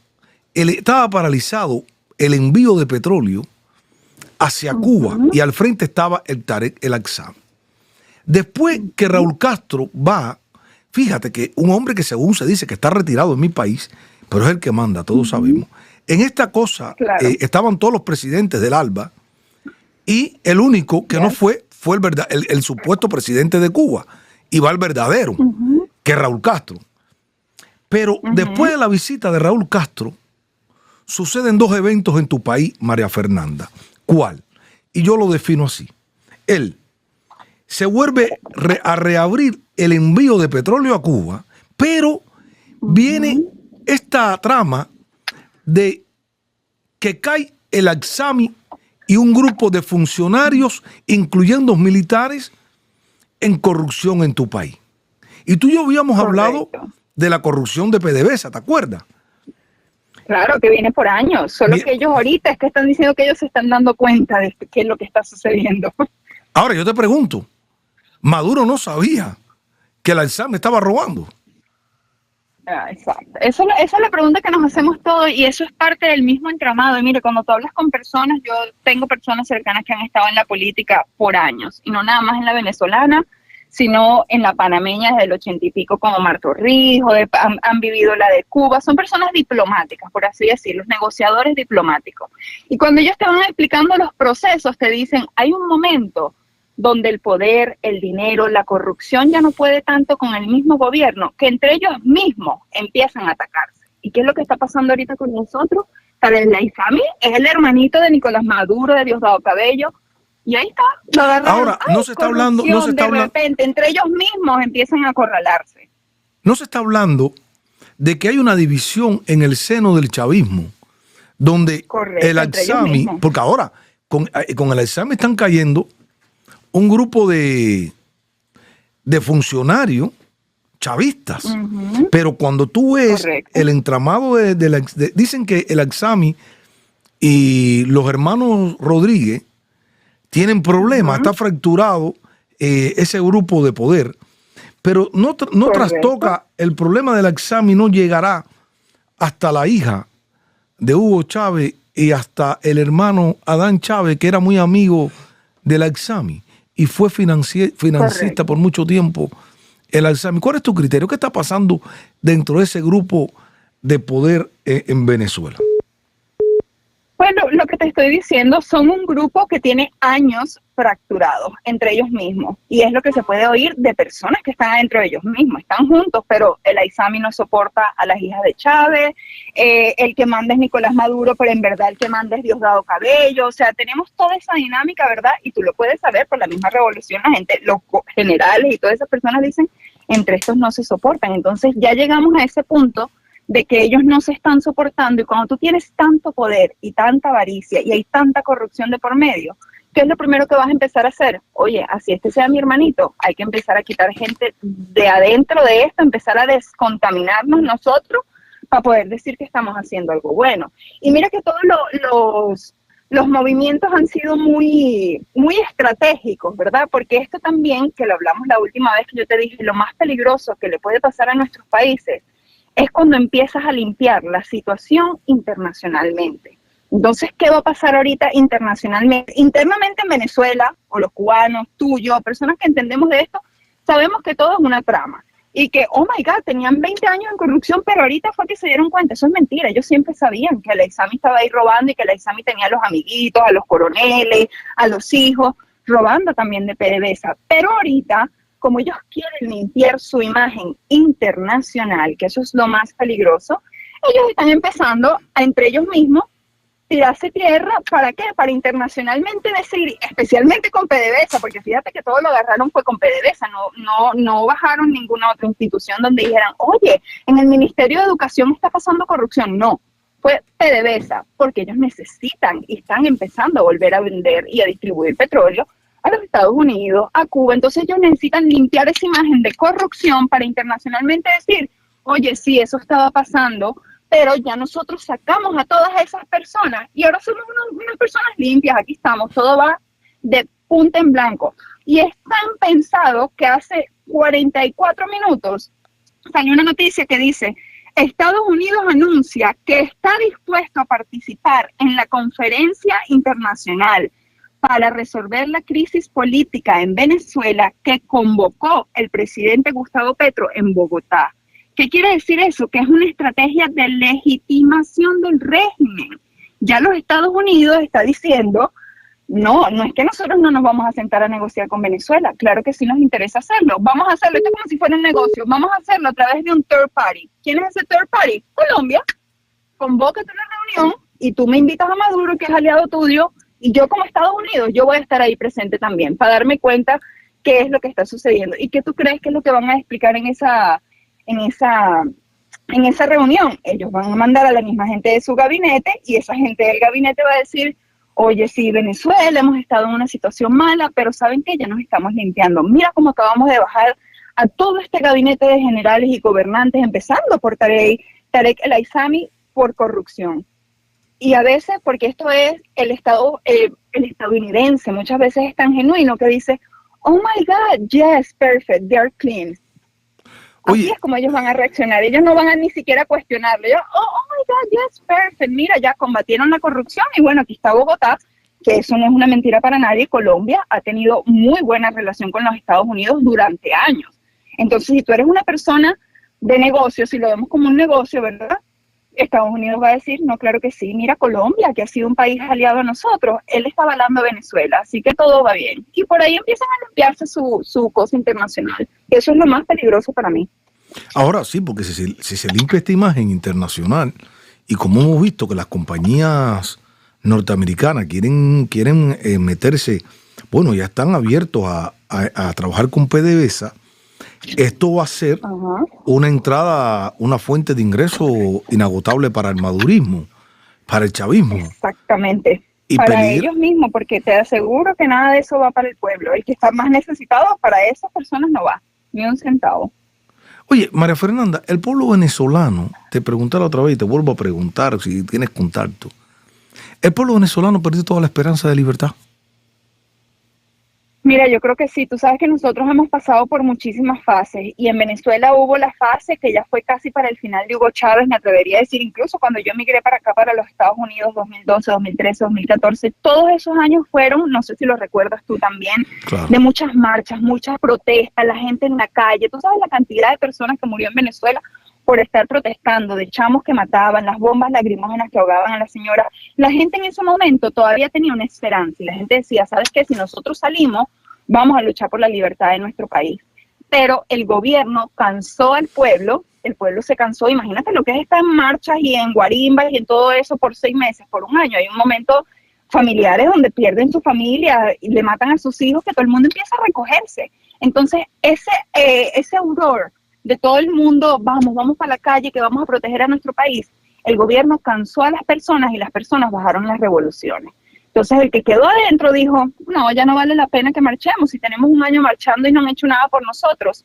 el envío de petróleo hacia Cuba y al frente estaba el Tarek El Aksami. Después que Raúl Castro va, fíjate que un hombre que según se dice que está retirado en mi país, pero es el que manda, todos sabemos. En esta cosa estaban todos los presidentes del ALBA y el único que no fue el supuesto presidente de Cuba, y va el verdadero, que es Raúl Castro. Pero después de la visita de Raúl Castro, suceden 2 eventos en tu país, María Fernanda. ¿Cuál? Y yo lo defino así. Él se vuelve a reabrir el envío de petróleo a Cuba, pero viene esta trama de que cae el Aksami y un grupo de funcionarios, incluyendo militares, en corrupción en tu país. Y tú y yo habíamos hablado de la corrupción de PDVSA, ¿te acuerdas? Claro, que viene por años, solo que ellos ahorita es que están diciendo que ellos se están dando cuenta de qué es lo que está sucediendo. Ahora yo te pregunto, Maduro no sabía que el Aksami estaba robando. Exacto. Esa es la pregunta que nos hacemos todos y eso es parte del mismo entramado. Y mire, cuando tú hablas con personas, yo tengo personas cercanas que han estado en la política por años y no nada más en la venezolana, sino en la panameña desde el 80 y pico como Marto Rijo, han vivido la de Cuba. Son personas diplomáticas, por así decirlo, negociadores diplomáticos. Y cuando ellos te van explicando los procesos, te dicen, hay un momento donde el poder, el dinero, la corrupción ya no puede tanto con el mismo gobierno, que entre ellos mismos empiezan a atacarse. ¿Y qué es lo que está pasando ahorita con nosotros? Para el Aizami es el hermanito de Nicolás Maduro, de Diosdado Cabello, y ahí está, lo agarraron. Ahora, no se está hablando, de repente, entre ellos mismos empiezan a acorralarse. No se está hablando de que hay una división en el seno del chavismo, donde Correcto, el Aizami, porque ahora con el Aizami están cayendo un grupo de funcionarios chavistas. Pero cuando tú ves Correcto. el entramado dicen que el Aizami y los hermanos Rodríguez tienen problemas, está fracturado ese grupo de poder, pero no trastoca el problema del Aizami, no llegará hasta la hija de Hugo Chávez y hasta el hermano Adán Chávez, que era muy amigo del Aizami y fue financista por mucho tiempo el Aizami. ¿Cuál es tu criterio? ¿Qué está pasando dentro de ese grupo de poder en Venezuela? Bueno, lo que te estoy diciendo son un grupo que tiene años fracturados entre ellos mismos y es lo que se puede oír de personas que están dentro de ellos mismos, están juntos, pero el Aizami no soporta a las hijas de Chávez, el que manda es Nicolás Maduro, pero en verdad el que manda es Diosdado Cabello, o sea, tenemos toda esa dinámica, ¿verdad? Y tú lo puedes saber por la misma revolución, la gente, los generales y todas esas personas dicen, entre estos no se soportan, entonces ya llegamos a ese punto de que ellos no se están soportando y cuando tú tienes tanto poder y tanta avaricia y hay tanta corrupción de por medio, ¿qué es lo primero que vas a empezar a hacer? Oye, así este sea mi hermanito, hay que empezar a quitar gente de adentro de esto, empezar a descontaminarnos nosotros para poder decir que estamos haciendo algo bueno. Y mira que todos los movimientos han sido muy estratégicos, ¿verdad? Porque esto también, que lo hablamos la última vez que yo te dije, lo más peligroso que le puede pasar a nuestros países es cuando empiezas a limpiar la situación internacionalmente. Entonces, ¿qué va a pasar ahorita internacionalmente? Internamente en Venezuela, o los cubanos, tú, yo, personas que entendemos de esto, sabemos que todo es una trama. Y que, oh my God, tenían 20 años en corrupción, pero ahorita fue que se dieron cuenta. Eso es mentira. Ellos siempre sabían que el Aizami estaba ahí robando y que el Aizami tenía a los amiguitos, a los coroneles, a los hijos, robando también de PDVSA. Pero ahorita, como ellos quieren limpiar su imagen internacional, que eso es lo más peligroso, ellos están empezando a entre ellos mismos tirarse tierra. ¿Para qué? Para internacionalmente decir, especialmente con PDVSA, porque fíjate que todo lo agarraron fue con PDVSA, no bajaron ninguna otra institución donde dijeran, oye, en el Ministerio de Educación está pasando corrupción. No, fue PDVSA, porque ellos necesitan y están empezando a volver a vender y a distribuir petróleo a los Estados Unidos, a Cuba. Entonces ellos necesitan limpiar esa imagen de corrupción para internacionalmente decir, oye, sí, eso estaba pasando, pero ya nosotros sacamos a todas esas personas y ahora somos unas personas limpias, aquí estamos, todo va de punta en blanco. Y es tan pensado que hace 44 minutos salió una noticia que dice, Estados Unidos anuncia que está dispuesto a participar en la conferencia internacional para resolver la crisis política en Venezuela que convocó el presidente Gustavo Petro en Bogotá. ¿Qué quiere decir eso? Que es una estrategia de legitimación del régimen. Ya los Estados Unidos está diciendo, no es que nosotros no nos vamos a sentar a negociar con Venezuela. Claro que sí nos interesa hacerlo. Vamos a hacerlo, esto es como si fuera un negocio. Vamos a hacerlo a través de un third party. ¿Quién es ese third party? Colombia. Convócate a una reunión y tú me invitas a Maduro, que es aliado tuyo, y yo como Estados Unidos, yo voy a estar ahí presente también para darme cuenta qué es lo que está sucediendo. ¿Y qué tú crees que es lo que van a explicar en esa reunión? Ellos van a mandar a la misma gente de su gabinete y esa gente del gabinete va a decir, oye, sí, Venezuela, hemos estado en una situación mala, pero ¿saben qué? Ya nos estamos limpiando. Mira cómo acabamos de bajar a todo este gabinete de generales y gobernantes, empezando por Tarek El Aizami, por corrupción. Y a veces, porque esto es el estadounidense, muchas veces es tan genuino que dice, oh my God, yes, perfect, they are clean. Así es como ellos van a reaccionar. Ellos no van a ni siquiera cuestionarlo. Ellos, oh my God, yes, perfect. Mira, ya combatieron la corrupción y bueno, aquí está Bogotá, que eso no es una mentira para nadie. Colombia ha tenido muy buena relación con los Estados Unidos durante años. Entonces, si tú eres una persona de negocio, si lo vemos como un negocio, ¿verdad? Estados Unidos va a decir, no, claro que sí, mira Colombia, que ha sido un país aliado a nosotros, él está avalando a Venezuela, así que todo va bien. Y por ahí empiezan a limpiarse su cosa internacional. Eso es lo más peligroso para mí. Ahora sí, porque si se limpia esta imagen internacional, y como hemos visto que las compañías norteamericanas quieren meterse, bueno, ya están abiertos a trabajar con PDVSA, esto va a ser una entrada, una fuente de ingreso inagotable para el madurismo, para el chavismo. Exactamente. Y para ellos mismos, porque te aseguro que nada de eso va para el pueblo. El que está más necesitado, para esas personas no va, ni un centavo. Oye, María Fernanda, el pueblo venezolano, te pregunté la otra vez y te vuelvo a preguntar si tienes contacto. ¿El pueblo venezolano perdió toda la esperanza de libertad? Mira, yo creo que sí. Tú sabes que nosotros hemos pasado por muchísimas fases y en Venezuela hubo la fase que ya fue casi para el final de Hugo Chávez, me atrevería a decir, incluso cuando yo migré para acá, para los Estados Unidos, 2012, 2013, 2014, todos esos años fueron, no sé si lo recuerdas tú también, claro, de muchas marchas, muchas protestas, la gente en la calle. Tú sabes la cantidad de personas que murió en Venezuela por estar protestando, de chamos que mataban, las bombas lacrimógenas que ahogaban a las señoras. La gente en ese momento todavía tenía una esperanza y la gente decía, ¿sabes qué? Si nosotros salimos, vamos a luchar por la libertad de nuestro país. Pero el gobierno cansó al pueblo, el pueblo se cansó. Imagínate lo que es estar en marchas y en guarimbas y en todo eso por 6 meses, por un año. Hay un momento familiares donde pierden su familia y le matan a sus hijos, que todo el mundo empieza a recogerse. Entonces, ese auror de todo el mundo, vamos para la calle, que vamos a proteger a nuestro país, el gobierno cansó a las personas y las personas bajaron las revoluciones. Entonces el que quedó adentro dijo, no, ya no vale la pena que marchemos, si tenemos un año marchando y no han hecho nada por nosotros.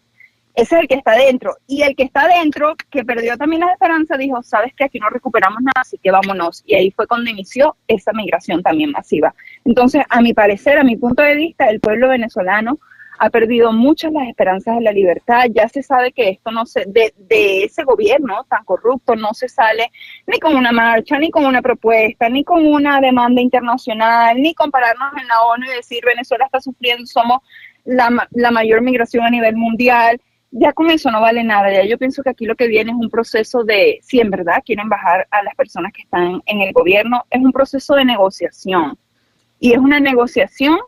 Ese es el que está adentro. Y el que está adentro, que perdió también la esperanza, dijo, sabes que aquí no recuperamos nada, así que vámonos. Y ahí fue cuando inició esa migración también masiva. Entonces, a mi parecer, a mi punto de vista, el pueblo venezolano ha perdido muchas las esperanzas de la libertad. Ya se sabe que esto no se, de ese gobierno tan corrupto no se sale ni con una marcha, ni con una propuesta, ni con una demanda internacional, ni compararnos en la ONU y decir Venezuela está sufriendo, somos la mayor migración a nivel mundial. Ya con eso no vale nada. Ya yo pienso que aquí lo que viene es un proceso de, si en verdad quieren bajar a las personas que están en el gobierno, es un proceso de negociación. Y es una negociación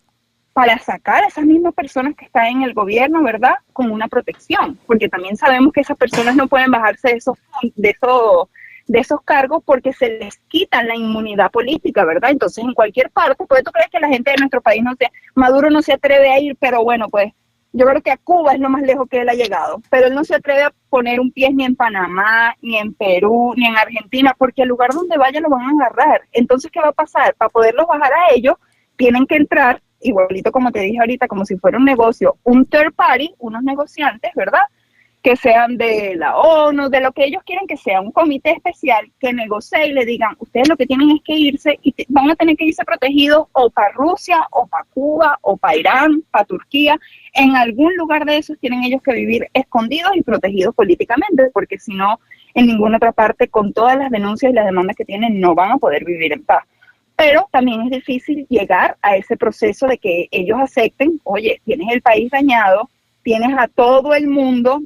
para sacar a esas mismas personas que están en el gobierno, ¿verdad?, con una protección, porque también sabemos que esas personas no pueden bajarse de esos cargos porque se les quita la inmunidad política, ¿verdad? Entonces, en cualquier parte, ¿puedes tú crees que la gente de nuestro país Maduro no se atreve a ir? Pero bueno, pues, yo creo que a Cuba es lo más lejos que él ha llegado, pero él no se atreve a poner un pie ni en Panamá, ni en Perú, ni en Argentina, porque el lugar donde vaya lo van a agarrar. Entonces, ¿qué va a pasar? Para poderlos bajar a ellos, tienen que entrar, igualito como te dije ahorita, como si fuera un negocio, un third party, unos negociantes, ¿verdad?, que sean de la ONU, de lo que ellos quieren que sea, un comité especial que negocie y le digan, ustedes lo que tienen es que irse y van a tener que irse protegidos o para Rusia, o para Cuba, o para Irán, para Turquía. En algún lugar de esos tienen ellos que vivir escondidos y protegidos políticamente, porque si no, en ninguna otra parte, con todas las denuncias y las demandas que tienen, no van a poder vivir en paz. Pero también es difícil llegar a ese proceso de que ellos acepten, oye, tienes el país dañado, tienes a todo el mundo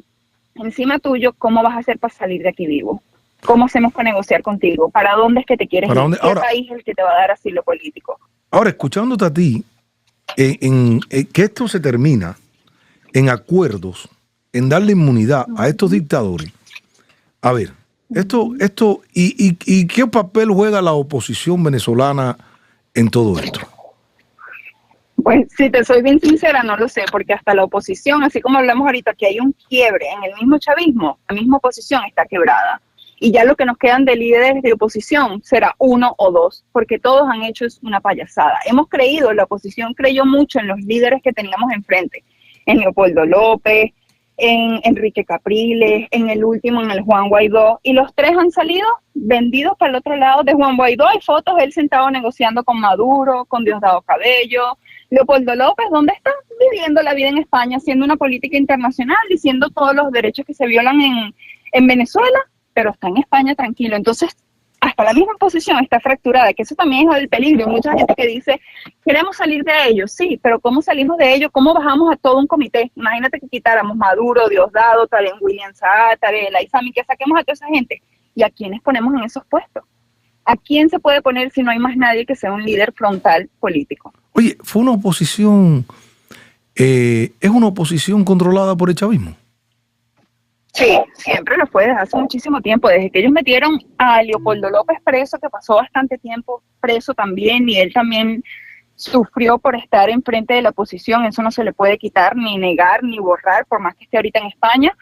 encima tuyo, ¿cómo vas a hacer para salir de aquí vivo? ¿Cómo hacemos para negociar contigo? ¿Para dónde es que te quieres ir? ¿Qué país es el que te va a dar asilo político? Ahora, escuchándote a ti, que esto se termina en acuerdos, en darle inmunidad a estos dictadores. A ver, ¿y qué papel juega la oposición venezolana en todo esto? Pues si te soy bien sincera, no lo sé, porque hasta la oposición, así como hablamos ahorita que hay un quiebre en el mismo chavismo, la misma oposición está quebrada. Y ya lo que nos quedan de líderes de oposición será 1 o 2, porque todos han hecho una payasada. Hemos creído, la oposición creyó mucho en los líderes que teníamos enfrente, en Leopoldo López, en Enrique Capriles, en el último, en el Juan Guaidó, y los 3 han salido vendidos para el otro lado. De Juan Guaidó hay fotos de él sentado negociando con Maduro, con Diosdado Cabello, Leopoldo López, ¿dónde está? Viviendo la vida en España, haciendo una política internacional, diciendo todos los derechos que se violan en Venezuela, pero está en España tranquilo. Entonces, hasta la misma posición está fracturada, que eso también es el peligro. Mucha gente que dice, queremos salir de ellos, sí, pero ¿cómo salimos de ellos? ¿Cómo bajamos a todo un comité? Imagínate que quitáramos Maduro, Diosdado, Talen William Saab, Tarek Aizami, que saquemos a toda esa gente. ¿Y a quiénes ponemos en esos puestos? ¿A quién se puede poner si no hay más nadie que sea un líder frontal político? Oye, fue una oposición, es una oposición controlada por el chavismo. Sí, siempre lo fue desde hace muchísimo tiempo, desde que ellos metieron a Leopoldo López preso, que pasó bastante tiempo preso también, y él también sufrió por estar enfrente de la oposición. Eso no se le puede quitar, ni negar, ni borrar, por más que esté ahorita en España.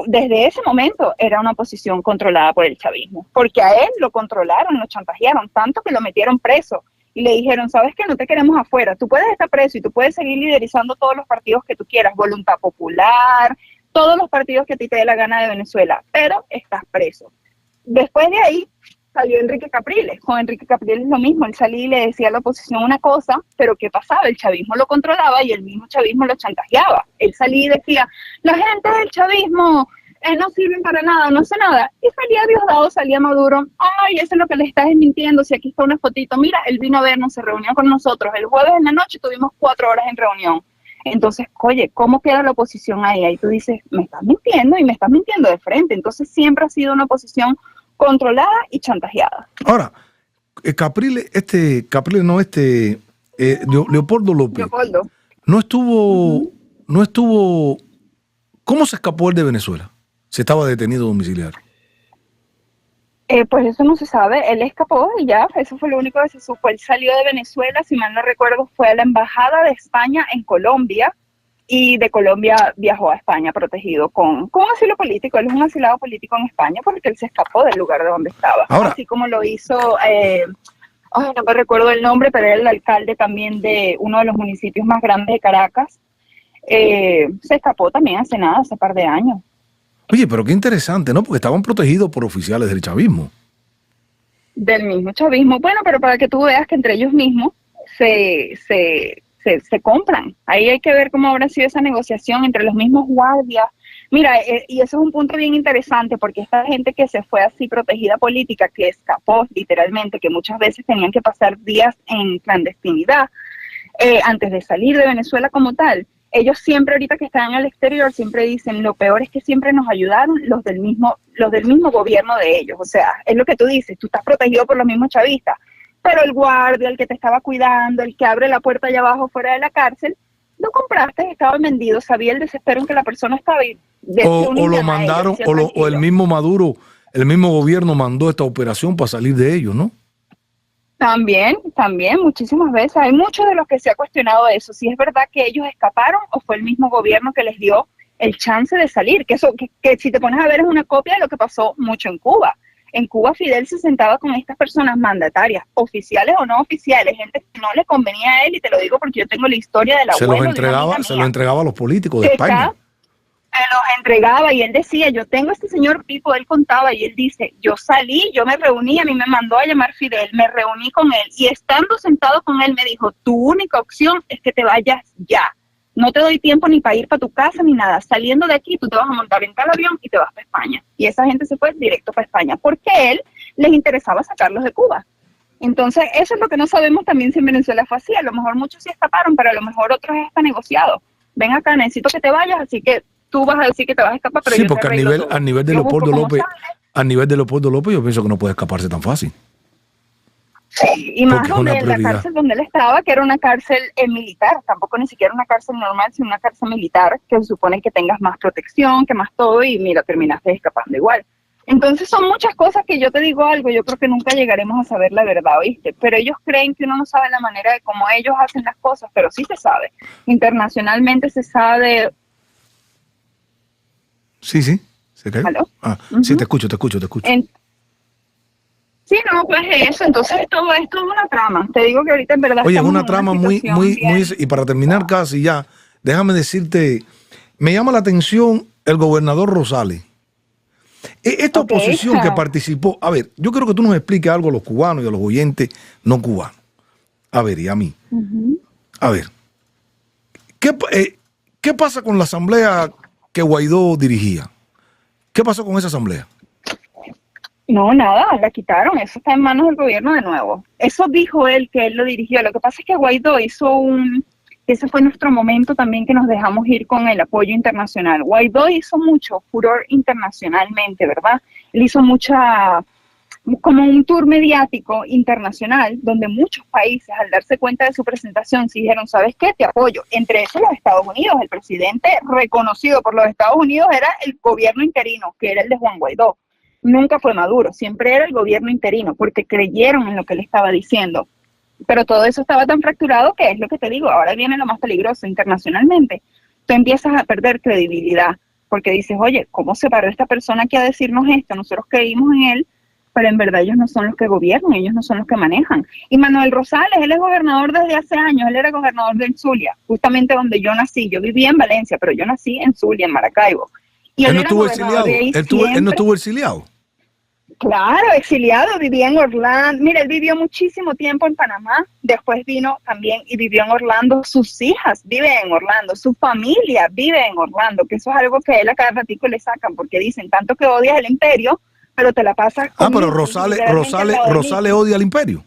Desde ese momento era una oposición controlada por el chavismo, porque a él lo controlaron, lo chantajearon, tanto que lo metieron preso y le dijeron, sabes que no te queremos afuera, tú puedes estar preso y tú puedes seguir liderizando todos los partidos que tú quieras, Voluntad Popular, todos los partidos que a ti te dé la gana de Venezuela, pero estás preso. Después de ahí salió Enrique Capriles. Con Enrique Capriles lo mismo, él salía y le decía a la oposición una cosa, pero ¿qué pasaba? El chavismo lo controlaba y el mismo chavismo lo chantajeaba. Él salía y decía, la gente del chavismo no sirven para nada, no hace nada. Y salía Diosdado, salía Maduro, ay, eso es lo que le estás mintiendo, si aquí está una fotito, mira, él vino a vernos, se reunió con nosotros, el jueves en la noche tuvimos 4 horas en reunión. Entonces, oye, ¿cómo queda la oposición ahí? Ahí tú dices, me estás mintiendo y me estás mintiendo de frente. Entonces siempre ha sido una oposición controlada y chantajeada. Ahora, Capriles, Leopoldo López, Leopoldo. no estuvo, ¿cómo se escapó él de Venezuela? Se estaba detenido domiciliario. Pues eso no se sabe, él escapó y ya, eso fue lo único que se supo. Él salió de Venezuela, si mal no recuerdo, fue a la embajada de España en Colombia, y de Colombia viajó a España protegido con asilo político. Él es un asilado político en España porque él se escapó del lugar de donde estaba. Ahora, así como lo hizo, no me recuerdo el nombre, pero era el alcalde también de uno de los municipios más grandes de Caracas. Se escapó también hace nada, hace par de años. Oye, pero qué interesante, ¿no? Porque estaban protegidos por oficiales del chavismo. Del mismo chavismo. Bueno, pero para que tú veas que entre ellos mismos se compran. Ahí hay que ver cómo habrá sido esa negociación entre los mismos guardias. Mira, y eso es un punto bien interesante, porque esta gente que se fue así protegida política, que escapó literalmente, que muchas veces tenían que pasar días en clandestinidad antes de salir de Venezuela como tal, ellos siempre, ahorita que están en el exterior, siempre dicen, lo peor es que siempre nos ayudaron los del mismo gobierno de ellos. O sea, es lo que tú dices, tú estás protegido por los mismos chavistas, pero el guardia, el que te estaba cuidando, el que abre la puerta allá abajo fuera de la cárcel, lo compraste, estaba vendido, sabía el desespero en que la persona estaba. O lo mandaron, o el mismo Maduro, el mismo gobierno mandó esta operación para salir de ellos, ¿no? También, muchísimas veces. Hay muchos de los que se ha cuestionado eso, si es verdad que ellos escaparon o fue el mismo gobierno que les dio el chance de salir, que si te pones a ver es una copia de lo que pasó mucho en Cuba. En Cuba Fidel se sentaba con estas personas mandatarias, oficiales o no oficiales, gente que no le convenía a él, y te lo digo porque yo tengo la historia de la abuelo. Se los entregaba a los políticos de España. Se los entregaba y él decía, yo tengo a este señor Pipo, él contaba y él dice, yo salí, yo me reuní, a mí me mandó a llamar Fidel, me reuní con él y estando sentado con él me dijo, tu única opción es que te vayas ya. No te doy tiempo ni para ir para tu casa ni nada. Saliendo de aquí, tú te vas a montar en tal avión y te vas para España. Y esa gente se fue directo para España porque a él les interesaba sacarlos de Cuba. Entonces, eso es lo que no sabemos también si en Venezuela fue así. A lo mejor muchos sí escaparon, pero a lo mejor otros está negociado. Ven acá, necesito que te vayas, así que tú vas a decir que te vas a escapar. Pero sí, porque a nivel de Leopoldo López, yo pienso que no puede escaparse tan fácil. Sí, y más donde la cárcel donde él estaba, que era una cárcel militar, tampoco ni siquiera una cárcel normal, sino una cárcel militar, que se supone que tengas más protección, que más todo, y mira, terminaste escapando igual. Entonces son muchas cosas que yo te digo algo, yo creo que nunca llegaremos a saber la verdad, ¿oíste? Pero ellos creen que uno no sabe la manera de cómo ellos hacen las cosas, pero sí se sabe. Internacionalmente se sabe. Sí, se cayó. ¿Aló? Sí, te escucho. Sí, no, pues eso. Entonces todo esto es una trama. Te digo que ahorita en verdad. Oye, es una trama muy. Y para terminar casi ya, déjame decirte, me llama la atención el gobernador Rosales. Esta oposición que participó, a ver, yo quiero que tú nos expliques algo a los cubanos y a los oyentes no cubanos. A ver, y a mí. A ver, ¿qué pasa con la asamblea que Guaidó dirigía? ¿Qué pasó con esa asamblea? No, nada, la quitaron, eso está en manos del gobierno de nuevo. Eso dijo él, que él lo dirigió. Lo que pasa es que Guaidó ese fue nuestro momento también que nos dejamos ir con el apoyo internacional. Guaidó hizo mucho furor internacionalmente, ¿verdad? Él hizo como un tour mediático internacional, donde muchos países, al darse cuenta de su presentación, se dijeron, ¿sabes qué? Te apoyo. Entre esos los Estados Unidos. El presidente reconocido por los Estados Unidos era el gobierno interino, que era el de Juan Guaidó. Nunca fue Maduro, siempre era el gobierno interino, porque creyeron en lo que él estaba diciendo. Pero todo eso estaba tan fracturado que es lo que te digo, ahora viene lo más peligroso internacionalmente. Tú empiezas a perder credibilidad, porque dices, oye, ¿cómo se paró esta persona aquí a decirnos esto? Nosotros creímos en él, pero en verdad ellos no son los que gobiernan, ellos no son los que manejan. Y Manuel Rosales, él es gobernador desde hace años, él era gobernador del Zulia, justamente donde yo nací. Yo vivía en Valencia, pero yo nací en Zulia, en Maracaibo. Y él no estuvo exiliado. Él no estuvo exiliado. Claro, exiliado, vivía en Orlando. Mira, él vivió muchísimo tiempo en Panamá, después vino también y vivió en Orlando. Sus hijas viven en Orlando, su familia vive en Orlando, que eso es algo que a él a cada ratico le sacan, porque dicen tanto que odias el imperio, pero te la pasas con... pero Rosales odia al imperio.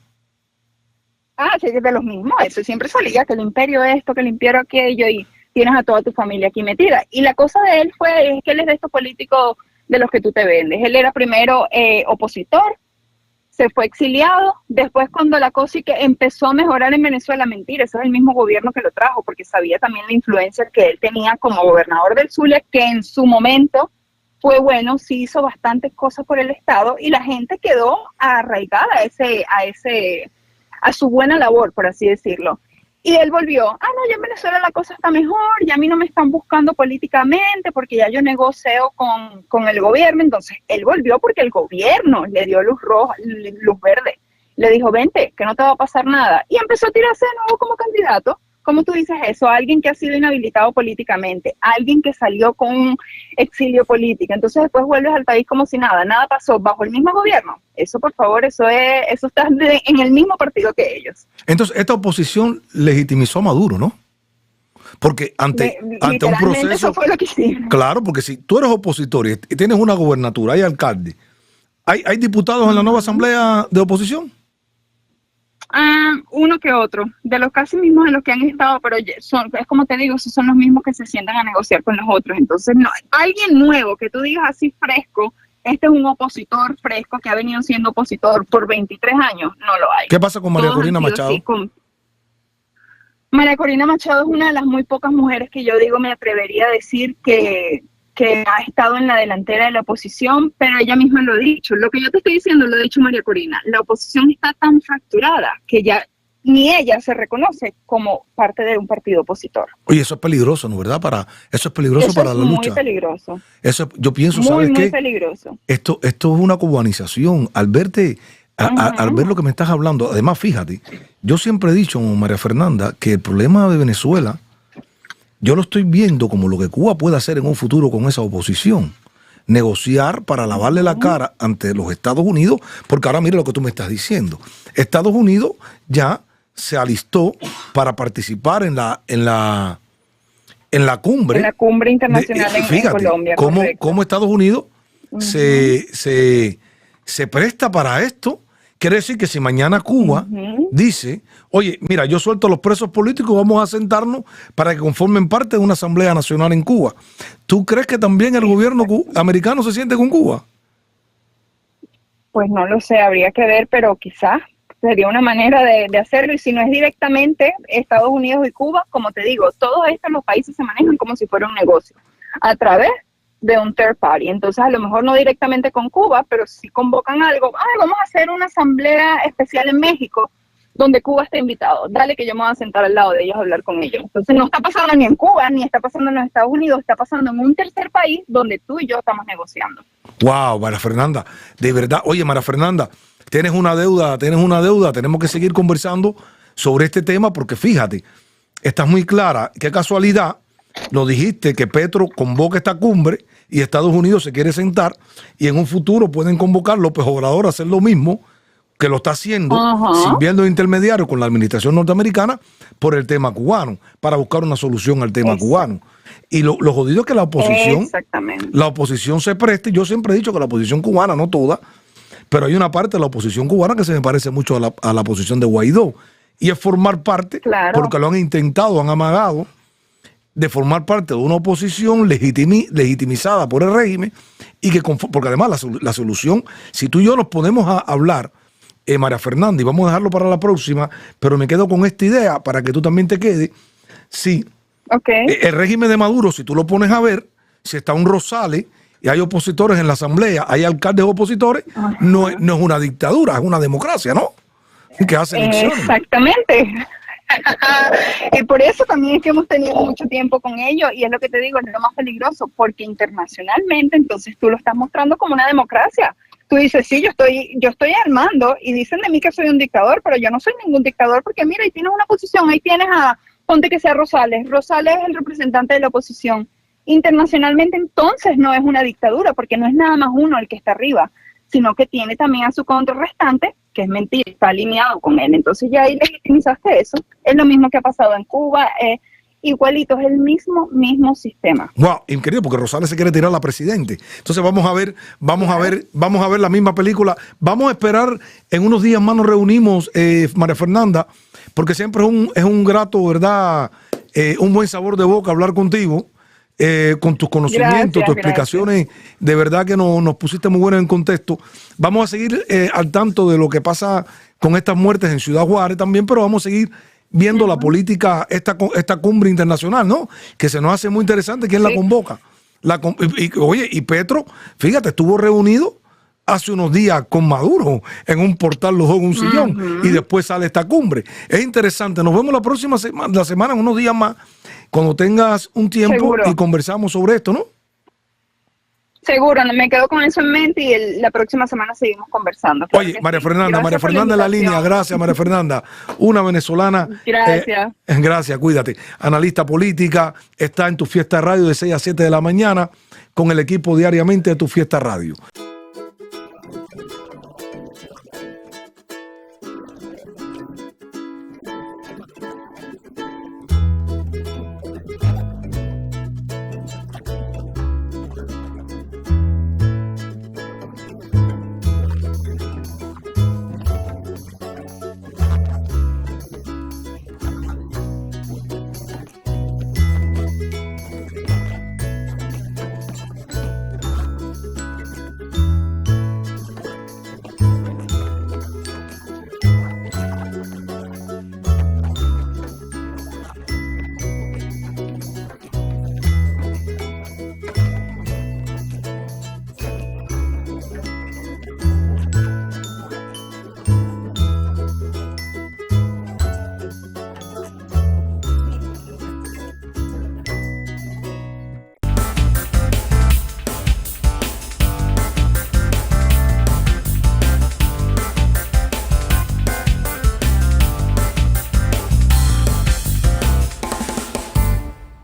Sí, es de los mismos, eso siempre salía, que el imperio esto, que el imperio aquello, y tienes a toda tu familia aquí metida. Y la cosa de él es que él es de estos políticos de los que tú te vendes. Él era primero opositor, se fue exiliado, después cuando la cosa que empezó a mejorar en Venezuela, mentira, ese es el mismo gobierno que lo trajo, porque sabía también la influencia que él tenía como gobernador del Zulia, que en su momento fue bueno, sí hizo bastantes cosas por el Estado, y la gente quedó arraigada a su buena labor, por así decirlo. Y él volvió, no, ya en Venezuela la cosa está mejor, ya a mí no me están buscando políticamente porque ya yo negocio con el gobierno. Entonces él volvió porque el gobierno le dio luz roja, luz verde. Le dijo, vente, que no te va a pasar nada. Y empezó a tirarse de nuevo como candidato. ¿Cómo tú dices eso? Alguien que ha sido inhabilitado políticamente, alguien que salió con un exilio político, entonces después vuelves al país como si nada pasó bajo el mismo gobierno. Eso, por favor, eso está en el mismo partido que ellos. Entonces, esta oposición legitimizó a Maduro, ¿no? Porque ante un proceso... Eso fue lo que hicieron. Claro, porque si tú eres opositor y tienes una gubernatura, hay alcalde, ¿hay diputados en la nueva asamblea de oposición? Uno que otro, de los casi mismos en los que han estado, pero es como te digo, esos son los mismos que se sientan a negociar con los otros. Entonces, no, alguien nuevo que tú digas así fresco, este es un opositor fresco que ha venido siendo opositor por 23 años, no lo hay. ¿Qué pasa con María Corina Machado? María Corina Machado es una de las muy pocas mujeres que yo digo me atrevería a decir que ha estado en la delantera de la oposición, pero ella misma lo ha dicho. Lo que yo te estoy diciendo lo ha dicho María Corina. La oposición está tan fracturada que ya ni ella se reconoce como parte de un partido opositor. Oye, eso es peligroso, ¿no? ¿Verdad? Eso es peligroso para la lucha. Muy peligroso. Yo pienso, ¿sabes qué? Muy peligroso. Esto es una cubanización. Al verte, al ver lo que me estás hablando, además, fíjate, yo siempre he dicho, María Fernanda, que el problema de Venezuela, yo lo estoy viendo como lo que Cuba puede hacer en un futuro con esa oposición. Negociar para lavarle la cara ante los Estados Unidos, porque ahora mira lo que tú me estás diciendo. Estados Unidos ya se alistó para participar en la cumbre. En la cumbre internacional en Colombia. Cómo Estados Unidos se presta para esto. Quiere decir que si mañana Cuba dice, oye, mira, yo suelto a los presos políticos, vamos a sentarnos para que conformen parte de una asamblea nacional en Cuba. ¿Tú crees que también el gobierno americano se siente con Cuba? Pues no lo sé, habría que ver, pero quizás sería una manera de hacerlo. Y si no es directamente Estados Unidos y Cuba, como te digo, todos los países se manejan como si fuera un negocio, a través de un third party. Entonces, a lo mejor no directamente con Cuba, pero si convocan algo, vamos a hacer una asamblea especial en México, donde Cuba está invitado. Dale que yo me voy a sentar al lado de ellos a hablar con ellos. Entonces, no está pasando ni en Cuba, ni está pasando en los Estados Unidos, está pasando en un tercer país donde tú y yo estamos negociando. Wow, María Fernanda, de verdad. Oye, María Fernanda, tienes una deuda, tenemos que seguir conversando sobre este tema porque fíjate, estás muy clara, qué casualidad. Nos dijiste que Petro convoca esta cumbre y Estados Unidos se quiere sentar y en un futuro pueden convocar López Obrador a hacer lo mismo que lo está haciendo, Ajá. sirviendo de intermediario con la administración norteamericana por el tema cubano, para buscar una solución al tema cubano. Y lo jodido es que la oposición se preste. Yo siempre he dicho que la oposición cubana, no toda, pero hay una parte de la oposición cubana que se me parece mucho a la posición de Guaidó. Y es formar parte, porque lo han intentado, han amagado, de formar parte de una oposición legitimizada por el régimen, y que porque además la solución, si tú y yo nos ponemos a hablar, María Fernanda, y vamos a dejarlo para la próxima, pero me quedo con esta idea para que tú también te quedes. Sí, el régimen de Maduro, si tú lo pones a ver, si está un Rosales y hay opositores en la asamblea, hay alcaldes opositores, no es una dictadura, es una democracia, ¿no? Que hace elecciones. Exactamente. Y por eso también es que hemos tenido mucho tiempo con ellos, y es lo que te digo, es lo más peligroso, porque internacionalmente entonces tú lo estás mostrando como una democracia. Tú dices, sí, yo estoy al mando, y dicen de mí que soy un dictador, pero yo no soy ningún dictador, porque mira, ahí tienes una posición, ahí tienes ponte que sea Rosales es el representante de la oposición. Internacionalmente entonces no es una dictadura, porque no es nada más uno el que está arriba, sino que tiene también a su contrarrestante, que es mentira, está alineado con él. Entonces ya ahí legitimizaste eso. Es lo mismo que ha pasado en Cuba, igualito, es el mismo sistema. Wow, increíble, porque Rosales se quiere tirar a la presidente. Entonces vamos a ver la misma película. Vamos a esperar, en unos días más nos reunimos, María Fernanda, porque siempre es un grato, ¿verdad? Un buen sabor de boca hablar contigo. Con tus conocimientos, tus explicaciones, de verdad que nos pusiste muy buenas en contexto. Vamos a seguir al tanto de lo que pasa con estas muertes en Ciudad Juárez también, pero vamos a seguir viendo la política, esta cumbre internacional, ¿no? Que se nos hace muy interesante. ¿Quién la convoca? Oye, y Petro, fíjate, estuvo reunido hace unos días con Maduro en un portal, los dos en un sillón, y después sale esta cumbre. Es interesante. Nos vemos la próxima semana, en unos días más, cuando tengas un tiempo y conversamos sobre esto, ¿no? Seguro, me quedo con eso en mente, y la próxima semana seguimos conversando. Oye, María Fernanda en la línea. Gracias, María Fernanda. Una venezolana. Gracias. Gracias, cuídate. Analista política, está en Tu Fiesta Radio de 6 a 7 de la mañana con el equipo diariamente de Tu Fiesta Radio.